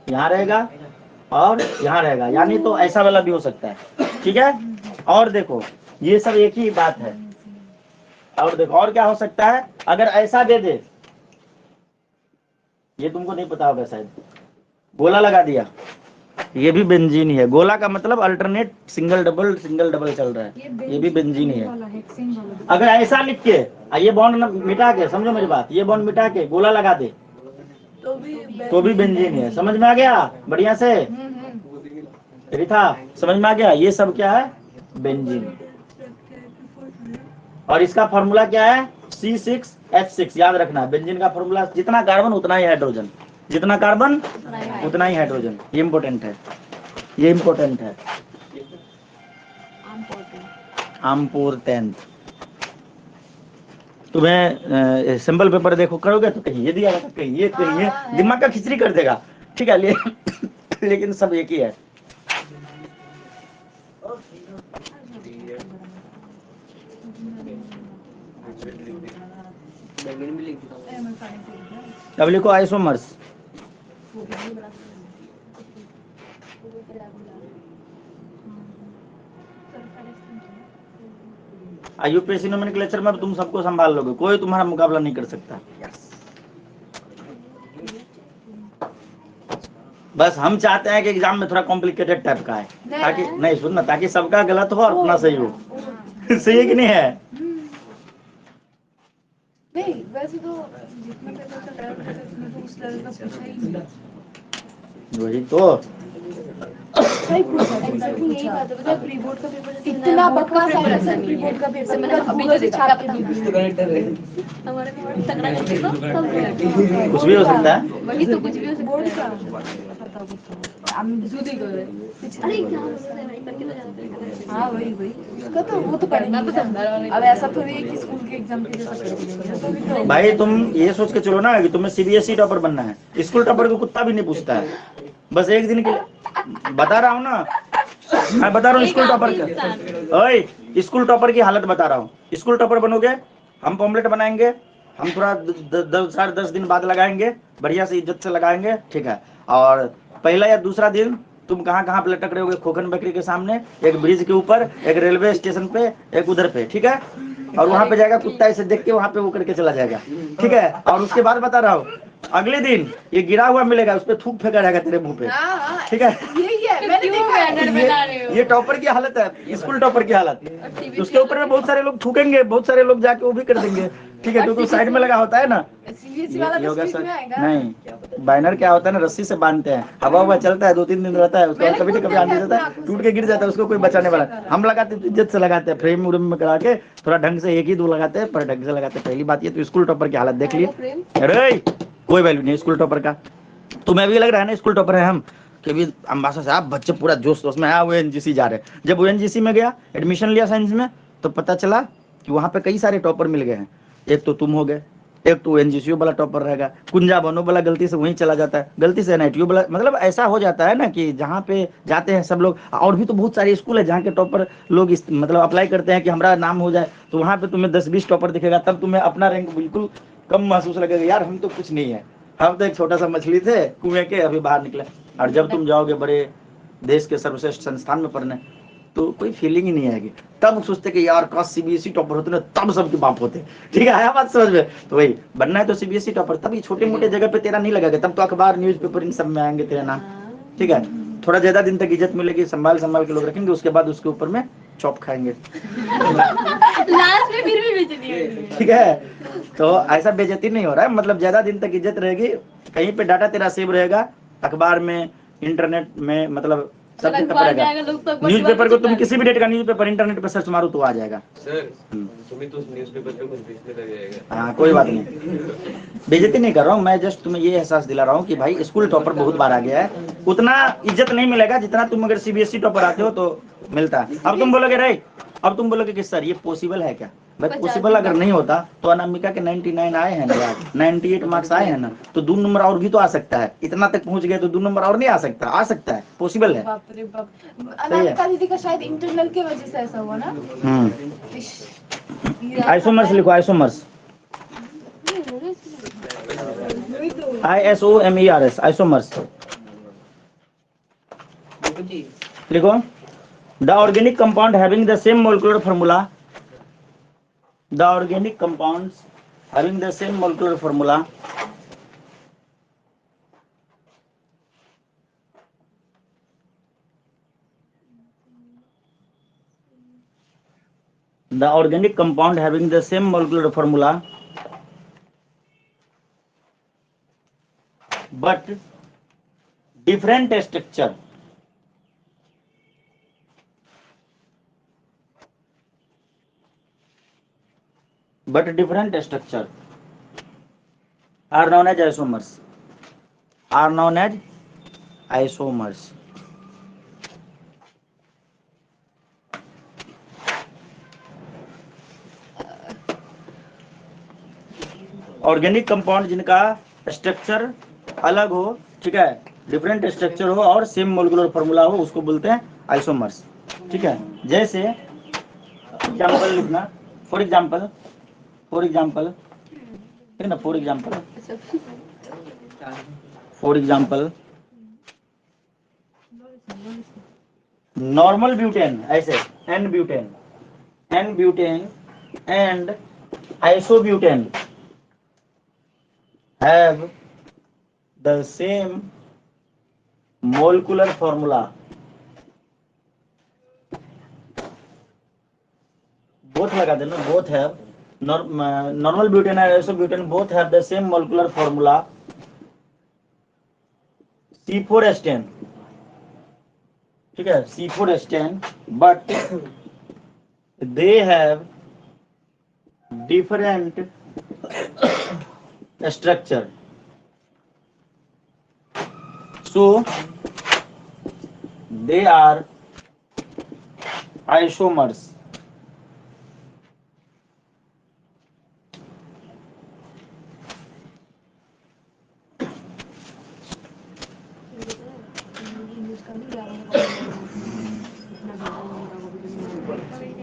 यहाँ रहेगा और यहाँ रहेगा, यानी तो ऐसा वाला भी हो सकता है, ठीक है। और देखो ये सब एक ही बात है। और देखो और क्या हो सकता है, अगर ऐसा दे दे, ये तुमको नहीं पता होगा शायद, गोला लगा दिया, ये भी बेंजीन ही है। गोला का मतलब अल्टरनेट सिंगल डबल चल रहा है, ये भी बेंजीन ही है। अगर ऐसा लिख के ये बॉन्ड मिटा के, समझो मेरी बात, ये बॉन्ड मिटा के गोला लगा दे तो भी बेंजीन है। समझ में आ गया बढ़िया से रिथा? समझ में आ गया? ये सब क्या है, बेंजीन। और इसका फॉर्मूला क्या है, C6H6, याद रखना। बेंजीन का फॉर्मूला, जितना कार्बन उतना ही हाइड्रोजन, जितना कार्बन उतना ही हाइड्रोजन। ये इम्पोर्टेंट है, ये इम्पोर्टेंट है, इम्पोर्टेंट। तुम्हें सिंपल पेपर देखो करोगे तो कहीं ये दिया रहता, कहीं ये, कहीं ये, दिमाग का खिचड़ी कर देगा, ठीक है। लेकिन सब एक ही है। अब लिखो आइसोमर्स। यूपीएससी नोमेनक्लेचर में तुम सबको संभाल लोगे, कोई तुम्हारा मुकाबला नहीं कर सकता। बस हम चाहते हैं कि एग्जाम में थोड़ा कॉम्प्लिकेटेड टाइप का है, ताकि नहीं सुनना, ताकि सबका गलत हो और अपना सही हो। सही है कि नहीं है? नहीं, वैसे तो जितना पेपर चल रहा है उसमें तो उस लेवल का पूछा ही नहीं। वही तो सही पूछा, एग्जैक्टली यही बात है। मतलब प्री बोर्ड का पेपर इतना बकवास है, सर प्री बोर्ड का पेपर मैंने अभी जो छाप के दी हमारे में तगड़ा नहीं तो कुछ भी हो सकता है। वही तो, कुछ भी हो सकता है। बोर्ड का हम जूदी कर रहे हैं, अरे क्या करके तो जानते हैं। हाँ वही उसका तो वो तो करना तो समझा। अब ऐसा थोड़ी है कि स्कूल के एग्जाम के जैसा कर देंगे। भाई तुम ये सोच के चलो ना कि तुम्हें CBSE टॉपर बनना है, स्कूल टॉपर को कुत्ता भी नहीं पूछता है। बस एक दिन के लिए बता रहा हूँ ना, मैं बता रहा हूँ स्कूल टॉपर का, ओए स्कूल टॉपर की हालत बता रहा हूँ। स्कूल टॉपर बनोगे, हम पॉम्पलेट बनाएंगे, हम थोड़ा 10 दिन बाद लगाएंगे, बढ़िया से इज्जत से लगाएंगे, ठीक है। और पहला या दूसरा दिन तुम कहाँ कहाँ पे लटक रहे होगे, खोखन बेकरी के सामने, एक ब्रिज के ऊपर, एक रेलवे स्टेशन पे, एक उधर पे, ठीक है। और वहां पे जाएगा कुत्ता, इसे देख के वहां पे वो करके चला जाएगा, ठीक है। और उसके बाद बता रहा हूँ, अगले दिन ये गिरा हुआ मिलेगा, उस पर थूक फेंका रहेगा तेरे मुंह पे, ठीक है। यही है, मैंने देखा है। ये टॉपर की हालत है, स्कूल टॉपर की हालत। उसके ऊपर में बहुत सारे लोग थूकेंगे, बहुत सारे लोग जाके वो भी कर देंगे, ठीक है, क्योंकि साइड में लगा होता है ना। सीबीएसई वाला ये तो हो गया स्ट्रीट सर, में आएगा। नहीं बैनर क्या होता है ना, रस्सी से बांधते हैं, हवा हुआ चलता है, 2-3 दिन रहता है, उसके बाद कभी कभी आने देता है, टूट के गिर जाता है, उसको कोई बचाने वाला। हम लगाते हैं, इज्जत से लगाते हैं, फ्रेम उरेम में करा के थोड़ा ढंग से, 1 ही 2 लगाते हैं, पर ढंग से लगाते हैं। पहली बात ये, तो स्कूल टॉपर की हालत देख लिए। अरे कोई वैल्यू नहीं स्कूल टॉपर का। तुम्हें भी लग रहा है ना स्कूल टॉपर है हम, कि भी अम्बासा साहब बच्चे पूरा जोश जोश में है, वो एनजीसी जा रहे हैं। जब वो एनजीसी में गया, एडमिशन लिया साइंस में, तो पता चला कि वहां पे कई सारे टॉपर मिल गए हैं। एक तो तुम हो गए, एक तो एनजीसी वाला टॉपर रहेगा, कुंजा बनो वाला गलती से वहीं चला जाता है, गलती से एनआईटी वाला, मतलब ऐसा हो जाता है ना कि जहाँ पे जाते हैं सब लोग। और भी तो बहुत सारे स्कूल है जहाँ के टॉपर लोग मतलब अप्लाई करते हैं कि हमारा नाम हो जाए, तो वहाँ पे तुम्हें 10-20 टॉपर दिखेगा, तब तुम्हें अपना रैंक बिल्कुल कम महसूस लगेगा, यार हम तो कुछ नहीं है, हम तो एक छोटा सा मछली थे कुएं के, अभी बाहर निकले। और जब तुम जाओगे बड़े देश के सर्वश्रेष्ठ संस्थान में पढ़ने, तो कोई फीलिंग ही नहीं आएगी। तब सोचते कि यार काश सीबीएसई टॉपर होते ना, तब सबके बाप होते, ठीक है, आया बात समझ में। तो वही बनना है तो सीबीएसई टॉपर, तब ये छोटे मोटे जगह पे तेरा नहीं लगेगा, तब तो अखबार न्यूज़पेपर इन सब में आएंगे तेरा नाम, ठीक है। थोड़ा ज्यादा दिन तक इज्जत मिलेगी, संभाल संभाल के लोग रखेंगे, उसके बाद उसके ऊपर में चॉप खाएंगे, लास्ट में फिर भी बेइज्जती होगी। ठीक है। तो ऐसा बेइज्जती नहीं हो रहा है, मतलब ज्यादा दिन तक इज्जत रहेगी, कहीं पे डाटा तेरा सेव रहेगा, अखबार में, इंटरनेट में, मतलब सब जगह पर रहेगा। न्यूज़पेपर को तुम किसी भी डेट का न्यूज़पेपर इंटरनेट पे सर्च मारो तो आ जाएगा। सर तुम्हें तो न्यूज़पेपर पे कुछ बेचने लग जाएगा। हाँ कोई बात नहीं, बेइज्जती नहीं कर रहा हूँ मैं, जस्ट तुम्हें ये एहसास दिला रहा हूँ कि भाई स्कूल टॉपर बहुत बार आ गया है, उतना इज्जत नहीं मिलेगा जितना तुम अगर सीबीएसई टॉपर आते हो तो मिलता है। अब तुम बोलोगे रे, अब तुम बोलोगे कि सर ये पॉसिबल है क्या? भाई पॉसिबल अगर नहीं होता तो अनामिका के 99 आए हैं ना यार, 98 मार्क्स आए हैं ना, तो 2 नंबर और भी तो आ सकता है। इतना तक पहुंच गए तो 2 नंबर और नहीं आ सकता? आ सकता है, पॉसिबल है। बाप रे बाप, अनामिका दीदी का शायद इंटरनल की वजह से ऐसा हुआ ना। आइसोमर्स लिखो, आइसोमर्स, ISOMERS, आइसोमर्स लिखो। The organic compound having the same molecular formula, the organic compounds having the same molecular formula the organic compound having the same molecular formula but different structure, are known as isomers, are known as isomers. Organic compound जिनका structure अलग हो, ठीक है, different structure हो और same molecular formula हो, उसको बोलते हैं आइसोमर्स, ठीक है। जैसे एग्जांपल लिखना, फॉर एग्जांपल, ठीक है ना, फॉर एग्जांपल नॉर्मल ब्यूटेन, ऐसे n butane and isobutane have the same molecular formula. Both लगा देना, both have normal butane and isobutane both have the same molecular formula C4H10, ठीक है, C4H10, but they have different structure, so they are isomers.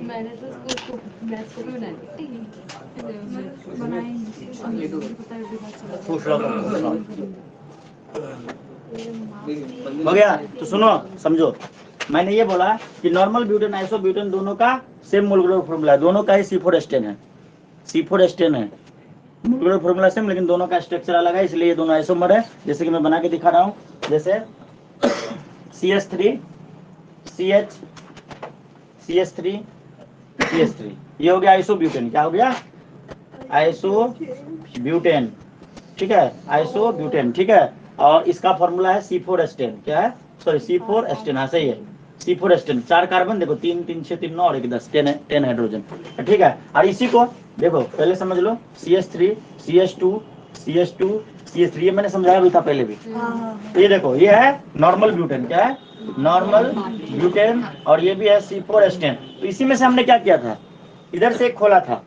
मैंने तो उसको maths को भी बना दिया। हो गया? तो सुनो, समझो, मैंने ये बोला कि नॉर्मल ब्यूटेन आइसोब्यूटेन दोनों का सेम मोलकुलर फॉर्मूला है, दोनों का ही C4 एस्टेन है, C4 एस्टेन है, मोलकुलर फॉर्मूला सेम, लेकिन दोनों का स्ट्रक्चर अलग है, इसलिए ये दोनों आइसोमर है। जैसे कि मैं बना के दिखा रहा हूँ, जैसे CH3 CH CH3 CH3, ये हो गया आइसोब्यूटेन। क्या हो गया? आइसोब्यूटेन, ठीक है, आइसोब्यूटेन, ठीक है। और इसका फॉर्मूला है C4 एस्टेन। क्या है? सॉरी, C4 एस्टेन, हाँ सही है, C4 एस्टेन। 4 कार्बन, देखो 3 3 6 3 9 और 1 10, 10 हाइड्रोजन, ठीक है। और इसी को देखो, पहले समझ लो, CH3 CH2 CH2 CH3, ये मैंने समझाया भी था पहले भी। ये देखो, ये है नॉर्मल ब्यूटेन। क्या है? Normal butane. और ये भी है C4 एस्टेन। तो इसी में से हमने क्या किया था, इधर से एक खोला था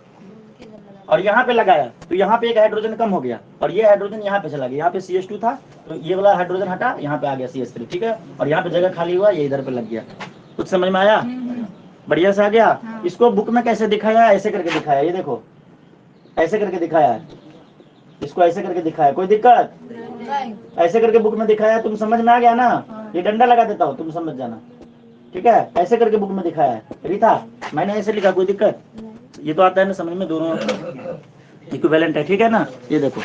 और यहाँ पे लगाया, तो यहाँ पे एक हाइड्रोजन कम हो गया और ये हाइड्रोजन यहाँ पे चला गया। यहाँ पे CH2 था, तो ये वाला हाइड्रोजन हटा, यहाँ पे आ गया CH3, ठीक है। और यहाँ पे जगह खाली हुआ, ये इधर पे लग गया। कुछ समझ में आया? बढ़िया से आ गया। इसको बुक में कैसे दिखाया? ऐसे करके दिखाया, ये देखो, ऐसे करके दिखाया है, इसको ऐसे करके दिखाया। कोई दिक्कत? ऐसे करके बुक में दिखाया, तुम समझ में आ गया ना? ये डंडा लगा देता हूँ, तुम समझ जाना, ठीक है। ऐसे करके बुक में दिखाया है। रीता, मैंने ऐसे लिखा, कोई दिक्कत? ये तो आता है ना समझ में, दोनों इक्विवेलेंट है, ठीक है ना? ये देखो,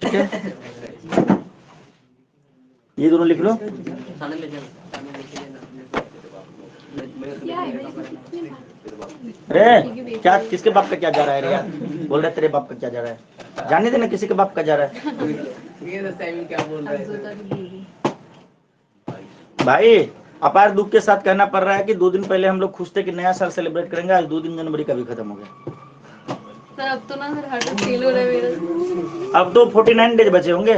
ठीक है, ये दोनों लिख लो। अरे क्या, किसके बाप का क्या जा रहा है रे यार? बोल रहे तेरे बाप का क्या जा रहा है? जाने देना, किसी के बाप का जा रहा है भाई। अपार दुख के साथ कहना पड़ रहा है कि 2 दिन पहले हम लोग खुश थे कि नया साल सेलिब्रेट करेंगे, आज 2 दिन जनवरी का भी खत्म हो गया। सर अब तो ना सर हार्ट फेल हो रहा है मेरा। अब तो 49 डेज बचे होंगे।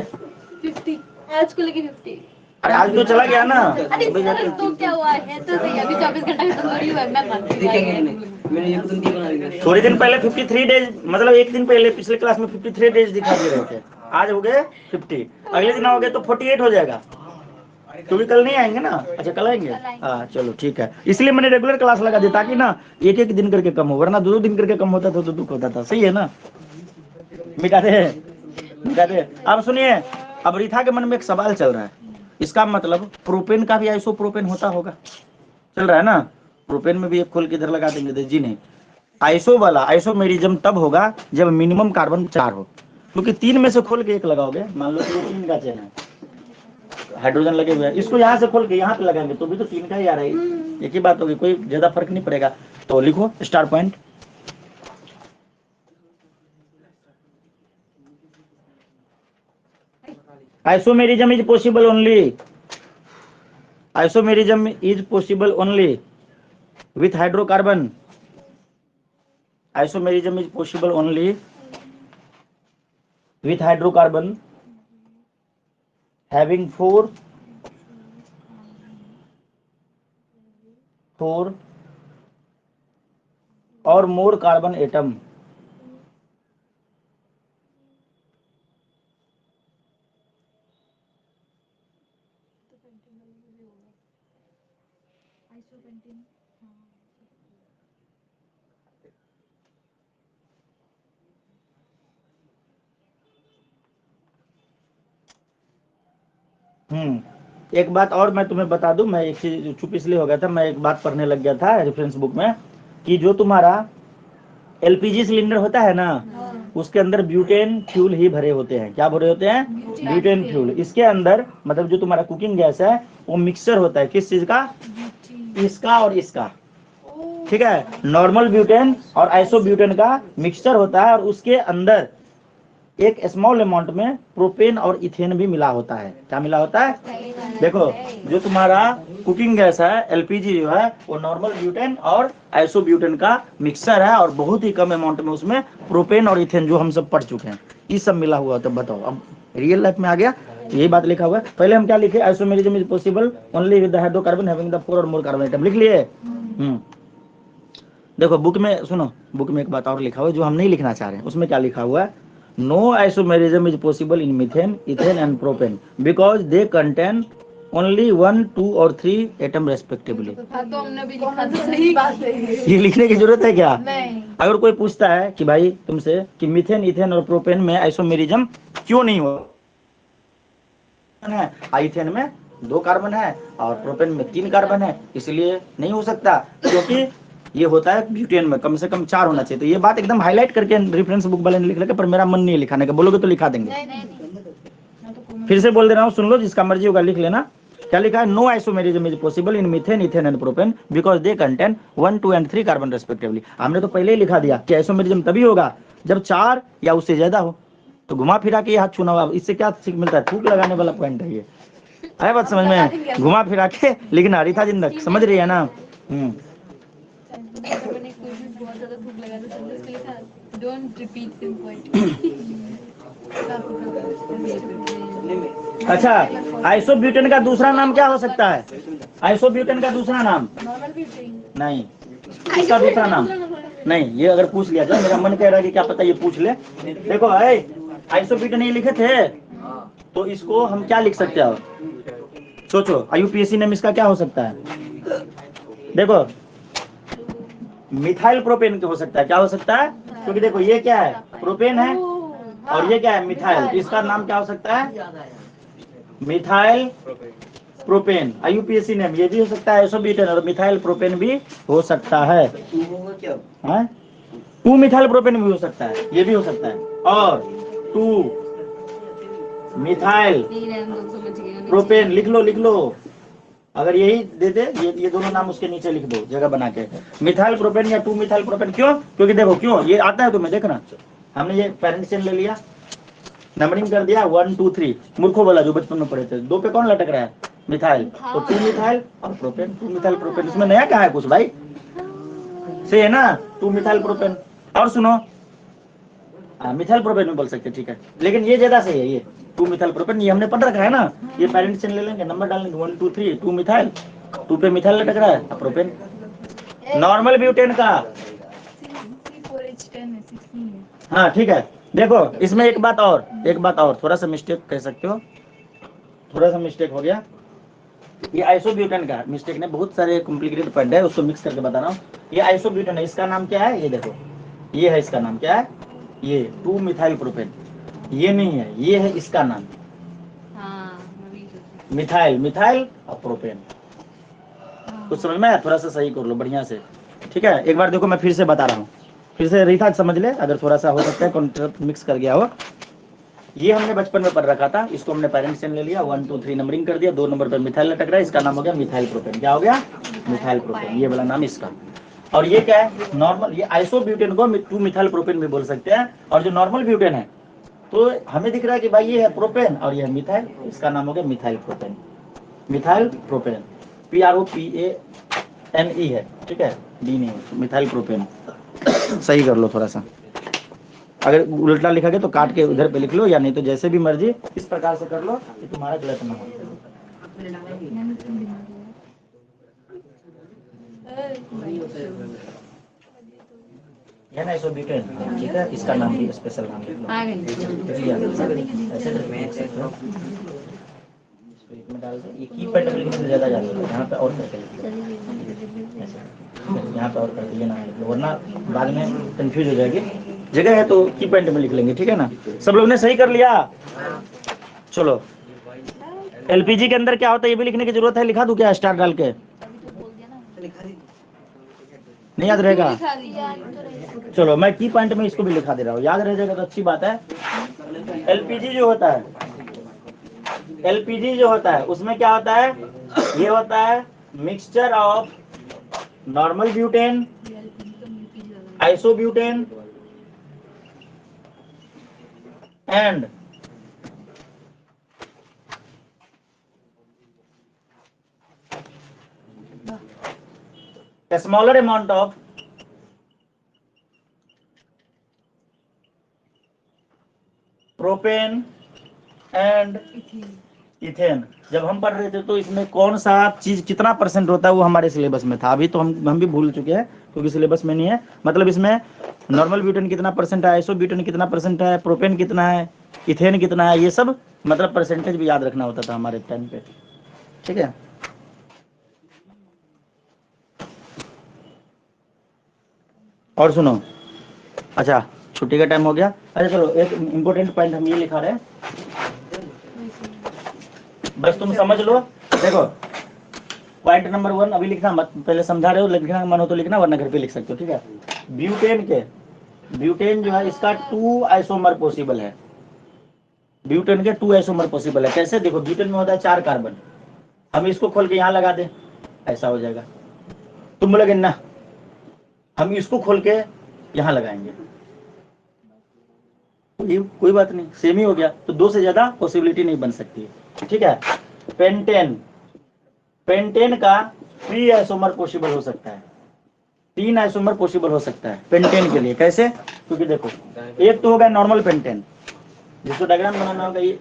50 आज को लेके 50। अरे आज तो चला गया ना। अरे सर तो क्या हुआ है? तो सही, अभी 24 घंटा खत्म थोड़ी हुआ है, मैं मानती हूँ। थोड़े दिन पहले 53 डेज, मतलब एक दिन पहले पिछले क्लास में 53 डेज दिखाई दे रहे थे, आज हो गए 50। अगले दिन आओगे तो 48 हो जाएगा। तो भी कल नहीं आएंगे ना? अच्छा कल आएंगे, हाँ चलो ठीक है। इसलिए मैंने रेगुलर क्लास लगा दी, ताकि ना एक एक दिन करके कम हो, वरना 2 दिन करके कम होता था तो दुख होता था। सही है ना? मिटा दे, मिटा दे। अब सुनिए, अब रीथा के मन में एक सवाल चल रहा है, इसका मतलब प्रोपेन का भी आइसोप्रोपेन होता होगा, चल रहा है ना? प्रोपेन में भी एक खोल के इधर लगा देंगे। जी नहीं, आइसो वाला आइसोमेरिज्म तब होगा जब मिनिमम कार्बन 4 हो, क्योंकि 3 में से खोल के एक लगाओगे। मान लो कि 3 का चेन है, हाइड्रोजन लगे हुए हैं, इसको यहाँ से खोल के यहाँ पे लगाएंगे तो भी तो 3 का ही आ रहा है। एक ही बात होगी, कोई ज्यादा फर्क नहीं पड़ेगा। तो लिखो star point. Isomerism is possible only, isomerism is possible only with hydrocarbon. Isomerism is possible only with hydrocarbon having four or more carbon atom. एक बात और मैं तुम्हें बता दूं, मैं एक चीज चुप इसलिए हो गया था, मैं एक बात पढ़ने लग गया था रेफरेंस बुक में कि जो तुम्हारा एलपीजी सिलेंडर होता है ना, उसके अंदर ब्यूटेन फ्यूल ही भरे होते हैं। क्या भरे होते हैं? Butane fuel. इसके अंदर मतलब जो तुम्हारा कुकिंग गैस है वो मिक्सचर होता है, किस चीज का? इसका और इसका, ठीक है। नॉर्मल ब्यूटेन और आइसोब्यूटेन का मिक्सचर होता है और उसके अंदर एक स्मॉल अमाउंट में प्रोपेन और इथेन भी मिला होता है। क्या मिला होता है? देखो, जो तुम्हारा कुकिंग गैस है एलपीजी जो है वो नॉर्मल ब्यूटेन और आइसोब्यूटेन का मिक्सचर है और बहुत ही कम अमाउंट में उसमें प्रोपेन और इथेन, जो हम सब पढ़ चुके हैं, ये सब मिला हुआ। तो बताओ, अब रियल लाइफ में आ गया, यही बात लिखा हुआ है। पहले हम क्या लिखे? Isomerism is possible only with the hydrocarbon having the 4 और मोर कार्बन एटम। लिख लिए? देखो बुक में, सुनो, बुक में एक बात और लिखा हुआ है जो हम नहीं लिखना चाह रहे हैं। उसमें क्या लिखा हुआ है? No isomerism is possible in methane, ethane and propane because they contain only 1, 2 or 3 atom respectively. हाँ तो हमने भी लिखा था, सही बात है। ये लिखने की जरूरत है क्या? नहीं। अगर कोई पूछता है कि भाई तुमसे कि मीथेन, इथेन और प्रोपेन में आइसोमेरिज्म क्यों नहीं हो, है, आइथेन में 2 कार्बन है और प्रोपेन में 3 कार्बन है, इसलिए नहीं हो सकता, क्योंकि ये होता है ब्यूटेन में कम से कम 4 होना चाहिए। तो ये बात एकदम हाईलाइट करके रेफरेंस बुक वाले ने लिख रखा, पर मेरा मन नहीं है लिखाने का, बोलोगे तो लिखा देंगे। फिर से बोल दे रहा हूँ, सुन लो, जिसका मर्जी होगा लिख लेना। क्या लिखा है? No isomerism is possible in methane, ethane and propane because they contain 1, 2 and 3 carbon respectively. हमने तो पहले ही लिखा दिया कि आइसोमेरिज्म तभी होगा जब 4 या उससे ज्यादा हो। तो घुमा फिरा के हाथ छूना हुआ, इससे क्या सीख मिलता है? थूक लगाने वाला पॉइंट है ये। आया बात समझ में? घुमा फिरा के लिखना, रीता जिंदक समझ रही है ना? मैंने कोई भी बहुत ज्यादा भूख लगा तो समझ के लिखा डोंट रिपीट दिस पॉइंट। अच्छा, आइसोब्यूटेन का दूसरा नाम क्या हो सकता है? आइसोब्यूटेन का दूसरा नाम नॉर्मल ब्यूटेन नहीं, इसका दूसरा नाम नहीं। ये अगर पूछ लिया जाए, मेरा मन कह रहा है कि क्या पता ये पूछ ले। देखो आइसोब्यूटेन ये लिखे थे, तो इसको हम क्या लिख सकते हैं? सोचो, यूपीएससी नेम इसका क्या हो सकता है? देखो, मिथाइल प्रोपेन हो सकता है। क्या हो सकता है? क्योंकि देखो ये क्या है? प्रोपेन है और ये क्या है? मिथाइल। तो इसका नाम क्या हो सकता है? Methyl propane. आईयूपीएसी नेम ये भी हो सकता है, आइसोब्यूटेन और मिथाइल प्रोपेन भी हो सकता है। 2 मिथाइल प्रोपेन भी हो सकता है, ये भी हो सकता है, और 2 मिथाइल प्रोपेन लिख लो। अगर यही दे दे, ये दोनों नाम उसके नीचे लिख दो जगह बना के, मिथाइल प्रोपेन या 2 मिथाइल प्रोपेन। क्यों? क्योंकि देखो, क्यों ये आता है तुम्हें, देखना, हमने ये पेरेंट चेन ले लिया, नंबरिंग कर दिया 1, 2, 3, मूर्खों वाला जो बचपन में पढ़े थे। 2 पे कौन लटक रहा है? मिथाइल। तो 2 मिथाइल और प्रोपेन, 2 मिथाइल प्रोपेन। इसमें नया क्या है कुछ भाई? से है ना, 2 मिथाइल प्रोपेन। और सुनो, मिथाइल प्रोपेन में बोल सकते, ठीक है, लेकिन ये ज्यादा सही है। ये 2 मिथाइल प्रोपेन, ये हमने पढ़ रखा है ना। ये पेरेंट चेन ले लेंगे, नंबर डालेंगे 1, 2, 3, 2 मिथाइल, 2 पे मिथाइल लटक रहा है, प्रोपेन। नॉर्मल ब्यूटेन का C4H10 है, 16 है। हाँ ठीक है। देखो इसमें एक बात और, थोड़ा सा मिस्टेक कह सकते हो, थोड़ा सा मिस्टेक हो गया। ये आइसोब्यूटेन का मिस्टेक ने, बहुत सारे कॉम्प्लिकेटेड पॉइंट है, उसको मिक्स करके बता रहा हूँ। ये आइसोब्यूटेन है, इसका नाम क्या है? ये देखो, ये है, इसका नाम क्या है? ये 2 मिथाइल प्रोपेन। ये नहीं है, ये है इसका नाम, मिथाइल और प्रोपेन। कुछ समझ में आया? थोड़ा सा सही कर लो बढ़िया से, ठीक है। एक बार देखो, मैं फिर से बता रहा हूँ, फिर से रीता समझ ले, अगर थोड़ा सा हो सकता है कॉन्सेप्ट मिक्स कर गया हो। ये हमने बचपन में पढ़ रखा था, इसको हमने पेरेंट चेन ले लिया, 1, 2, 3 नंबरिंग कर दिया, 2 नंबर पर मिथाइल लटक रहा है, इसका नाम हो गया मिथाइल प्रोपेन। क्या हो गया? मिथाइल प्रोपेन, ये वाला नाम इसका। और ये क्या है? नॉर्मल। ये आइसोब्यूटेन को 2 मिथाइल प्रोपेन भी बोल सकते हैं। और जो नॉर्मल ब्यूटेन है, तो हमें दिख रहा है कि भाई ये है प्रोपेन और ये है मिथाइल, इसका नाम हो गया methyl propane. Methyl propane, PROPANE है, ठीक है, डी नहीं, मिथाइल प्रोपेन। सही कर लो थोड़ा सा, अगर उल्टा लिखा गया तो काट के उधर पे लिख लो, या नहीं तो जैसे भी मर्जी इस प्रकार से कर लो कि तुम्हारा गलत ना हो। है ना आइसोब्यूटेन, ठीक है, इसका नाम भी स्पेशल नाम लिख लो। में डाल दे, ये की पैटर्न लिखने से ज्यादा जाता है, यहाँ पे और करके लिख लो, यहाँ पे और करके ये नाम लिख लो, वरना बाद में कंफ्यूज हो जाएगी। जगह है तो की पॉइंट में लिख लेंगे, ठीक है ना। सब लोग ने सही कर लिया? चलो, एलपीजी के अंदर क्या होता है ये भी लिखने की जरूरत है, लिखा दूं क्या स्टार डाल के? नहीं याद रहेगा? चलो मैं की पॉइंट में इसको भी लिखा दे रहा हूँ, याद रह जाएगा तो अच्छी बात है। एलपीजी जो होता है, एलपीजी जो होता है उसमें क्या होता है? ये होता है mixture of normal butane, isobutane and a smaller amount of propane and ethane. जब हम पढ़ रहे थे तो इसमें कौन सा चीज कितना परसेंट होता है वो हमारे सिलेबस में था, अभी तो हम भी भूल चुके हैं क्योंकि सिलेबस में नहीं है। मतलब इसमें नॉर्मल ब्यूटेन कितना परसेंट है, आइसो ब्यूटेन कितना परसेंट है, प्रोपेन कितना है, इथेन कितना है, ये सब मतलब परसेंटेज भी याद रखना होता था हमारे टाइम पे, ठीक है। और सुनो, अच्छा छुट्टी का टाइम हो गया। अच्छा चलो, एक इम्पोर्टेंट पॉइंट हम ये लिखा रहे हैं, बस तुम समझ लो। देखो पॉइंट नंबर 1 अभी लिखना मत, पहले समझा रहे हो, लिखना मन हो तो लिखना, वरना घर पे लिख सकते हो, ठीक है। ब्यूटेन जो है इसका 2 आइसोमर पॉसिबल है। ब्यूटेन के 2 आइसोमर पॉसिबल है। कैसे? देखो ब्यूटेन में होता है 4 कार्बन, हम इसको खोल के यहाँ लगा दें, ऐसा हो जाएगा। तुम बोलोगे ना हम इसको खोल के यहाँ लगाएंगे, कोई बात नहीं, सेम ही हो गया। तो 2 से ज्यादा पॉसिबिलिटी नहीं बन सकती, ठीक है। पेंटेन का 3 आइसोमर पॉसिबल हो सकता है, 3 आइसोमर पॉसिबल हो सकता है पेंटेन के लिए। कैसे? क्योंकि देखो एक तो होगा नॉर्मल पेंटेन, जिसको डायग्राम बनाना होगा, ये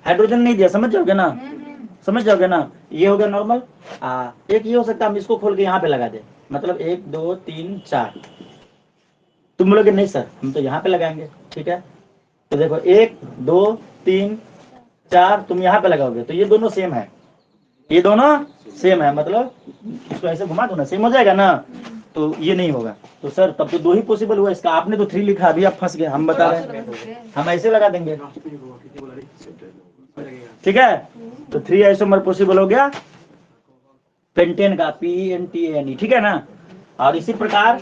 हाइड्रोजन नहीं दिया, समझ जाओगे ना, समझ जाओगे ना। ये हो गया नॉर्मल। एक ये हो सकता है हम इसको खोल के यहाँ पे लगा दे, मतलब 1 2 3 4। तुम बोलोगे नहीं सर हम तो यहाँ पे लगाएंगे, ठीक है। तो देखो 1 2 3 4 तुम यहाँ पे लगाओगे तो ये दोनों सेम है, ये दोनों सेम है, मतलब इसको ऐसे घुमा दो ना, सेम हो जाएगा ना। तो ये नहीं होगा। तो सर तब तो 2 ही पॉसिबल हुआ इसका, आपने तो 3 लिखा, अभी आप फंस गए। हम बता रहे हैं हम ऐसे लगा देंगे, ठीक है। तो 3 आइसोमर पॉसिबल हो गया पेंटेन का, PENTANE, ठीक है ना। और इसी प्रकार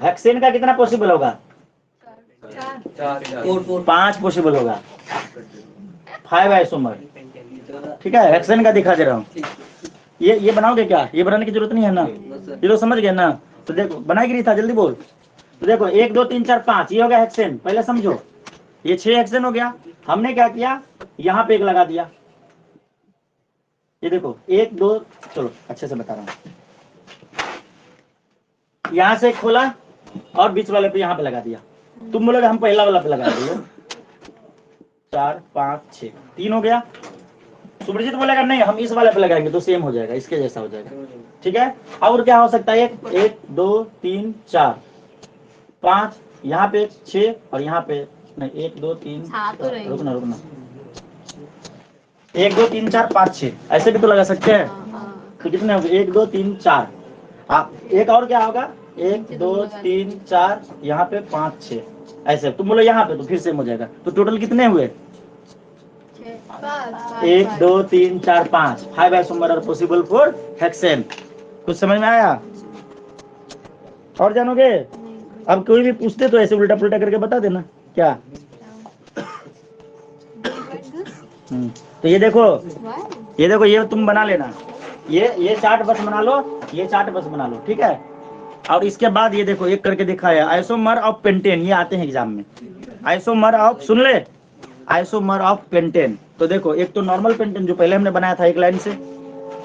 हेक्सेन का कितना पॉसिबल होगा? 5 पॉसिबल होगा, 5 आइसोमर, ठीक है। हेक्सेन का दिखा दे रहा हूँ। ये बनाओगे क्या? ये बनाने की जरूरत नहीं है ना, ये तो समझ गए ना। तो देखो बनाएगी नहीं था, जल्दी बोल। तो देखो 1 2 3 4 5 ये हो गया हेक्सेन, पहले समझो। ये 6 हेक्सेन हो गया। हमने क्या किया, यहाँ पे एक लगा दिया। ये देखो 1 2, चलो अच्छे से बता रहा हूँ। यहाँ से खोला और बीच वाले पे यहाँ पे लगा दिया। तुम बोलोगे हम पहला वाला पे लगा दिए, 4 5 6 3 हो गया। सुब्रजीत बोलेगा नहीं हम इस वाले पे लगाएंगे तो सेम हो जाएगा, इसके जैसा हो जाएगा, ठीक है। और क्या हो सकता है? 1 2 3 4 5, यहाँ पे 6 और यहाँ पे नहीं, 1 2 3 रुकना 1 2 3 4 5 6 ऐसे भी तो लगा सकते हैं। तो कितने हो गए? 1 2 3 4। एक और क्या होगा? 1 2 3 4 यहाँ पे 5 6 ऐसे। तुम बोलो यहाँ पे तो फिर सेम हो जाएगा। तो टोटल कितने हुए? 1 2 3 4 5 isomer are possible for hexane. कुछ समझ में आया? और जानोगे? अब कोई भी पूछते तो ऐसे उल्टा पुल्टा करके बता देना क्या। तो ये देखो ये तुम बना लेना, ये चार्ट बस बना लो, ये चार्ट बस बना लो, ठीक है। और इसके बाद ये देखो एक करके दिखाया आइसोमर ऑफ पेंटेन, ये आते हैं एग्जाम में। आइसोमर ऑफ, सुन ले, आइसोमर ऑफ पेंटेन। तो देखो एक तो नॉर्मल पेंटेन जो पहले हमने बनाया था एक लाइन से,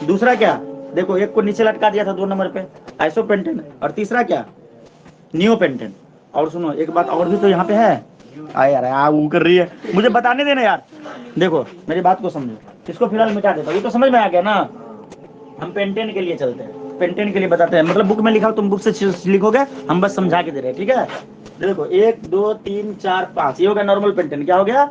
दूसरा क्या देखो एक को नीचे लटका दिया था 2 नंबर पे आइसोपेंटेन, और तीसरा क्या नियोपेंटेन। और सुनो एक बात और भी तो यहाँ पे है, यार वो कर रही है, मुझे बताने देना यार। देखो मेरी बात को समझो, इसको फिलहाल मिटा देता हूँ, ये तो समझ में आ गया ना। हम पेंटेन के लिए चलते हैं, पेंटेन के लिए बताते हैं, मतलब बुक में लिखा हो तुम बुक से लिखोगे, हम बस समझा के दे रहे हैं, ठीक है। देखो 1 2 3 4 5 ये हो गया नॉर्मल पेंटेन। क्या हो गया?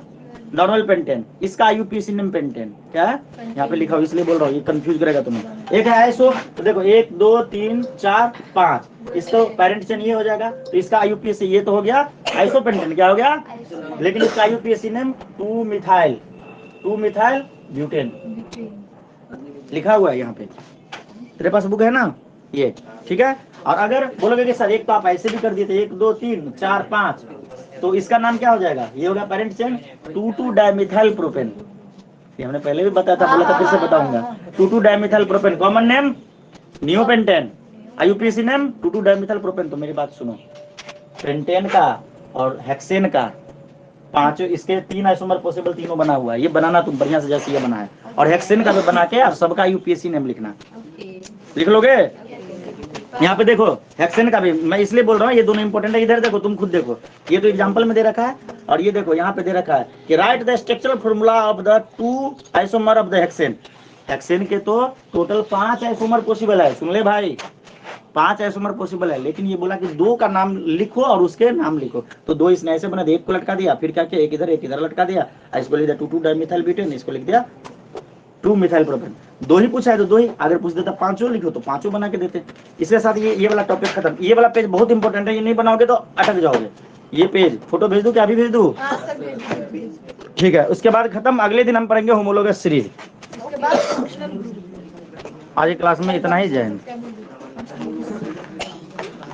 Normal pentane. इसका IUPAC नेम पेंटेन क्या है? यहाँ पे लिखा हो इसलिए बोल रहा हूँ, ये कंफ्यूज करेगा तुम्हें। एक है आइसो, तो देखो 1 2 3 4 5 इसको पेरेंट चेन ये हो जाएगा, तो इसका IUPAC ये तो हो गया आइसो पेंटेन। क्या हो गया? लेकिन इसका IUPAC नेम 2 मिथाइल ब्यूटेन लिखा हुआ है यहाँ पे। तेरे पास बुक है ना ये, ठीक है। और अगर बोलोगे कि सर एक तो आप ऐसे भी कर दिए थे 1 2 3 4 5, तो इसका नाम क्या हो जाएगा? ये होगा पेरेंट चेन 2 डाइमिथाइल प्रोपेन। ये हमने पहले भी बताया था, बोला था फिर से बताऊंगा। 2 dimethyl propane, common name neopentane, IUPAC name 2 dimethyl propane. तो मेरी बात सुनो, पेंटेन का और हेक्सेन का पांचों, इसके 3 आइसोमर पॉसिबल, तीनों बना हुआ है। ये बनाना तुम बढ़िया से जैसे ये बना है, और हेक्सेन का भी बना के और सबका IUPAC नेम लिखना। लिख लोगे? यहाँ पे देखो हेक्सेन का भी मैं इसलिए बोल रहा हूँ, ये दोनों इंपॉर्टेंट है। इधर देखो, तुम खुद देखो, ये तो एग्जांपल में दे रखा है, और ये देखो यहाँ पे दे रखा है कि right the structural formula of the 2 isomer of the hexane. Hexane के तो टोटल 5 आइसोमर पॉसिबल है, सुन ले भाई, 5 आइसोमर पॉसिबल है। लेकिन ये बोला कि 2 का नाम लिखो और उसके नाम लिखो, तो 2 इसने ऐसे बना दिया, एक को लटका दिया, फिर क्या किया एक इधर लटका दिया, इसको लिख दिया 2 डाइमिथाइल ब्यूटेन, इसको लिख दिया 2 मिथाइल प्रोपेन। 2 ही पूछा है तो 2 ही, अगर पूछ देता 5 लिखो तो 5 बना के देते। इसके साथ ये वाला टॉपिक खत्म। ये वाला पेज बहुत इंपॉर्टेंट है, ये नहीं बनाओगे तो अटक जाओगे। ये पेज फोटो भेज दूं क्या? अभी भेज दूं? ठीक है, उसके बाद खत्म। अगले दिन हम पढ़ेंगे होमोलोगस सीरीज। उसके बाद फंक्शनल ग्रुप। आज की क्लास में इतना ही। जय हिंद।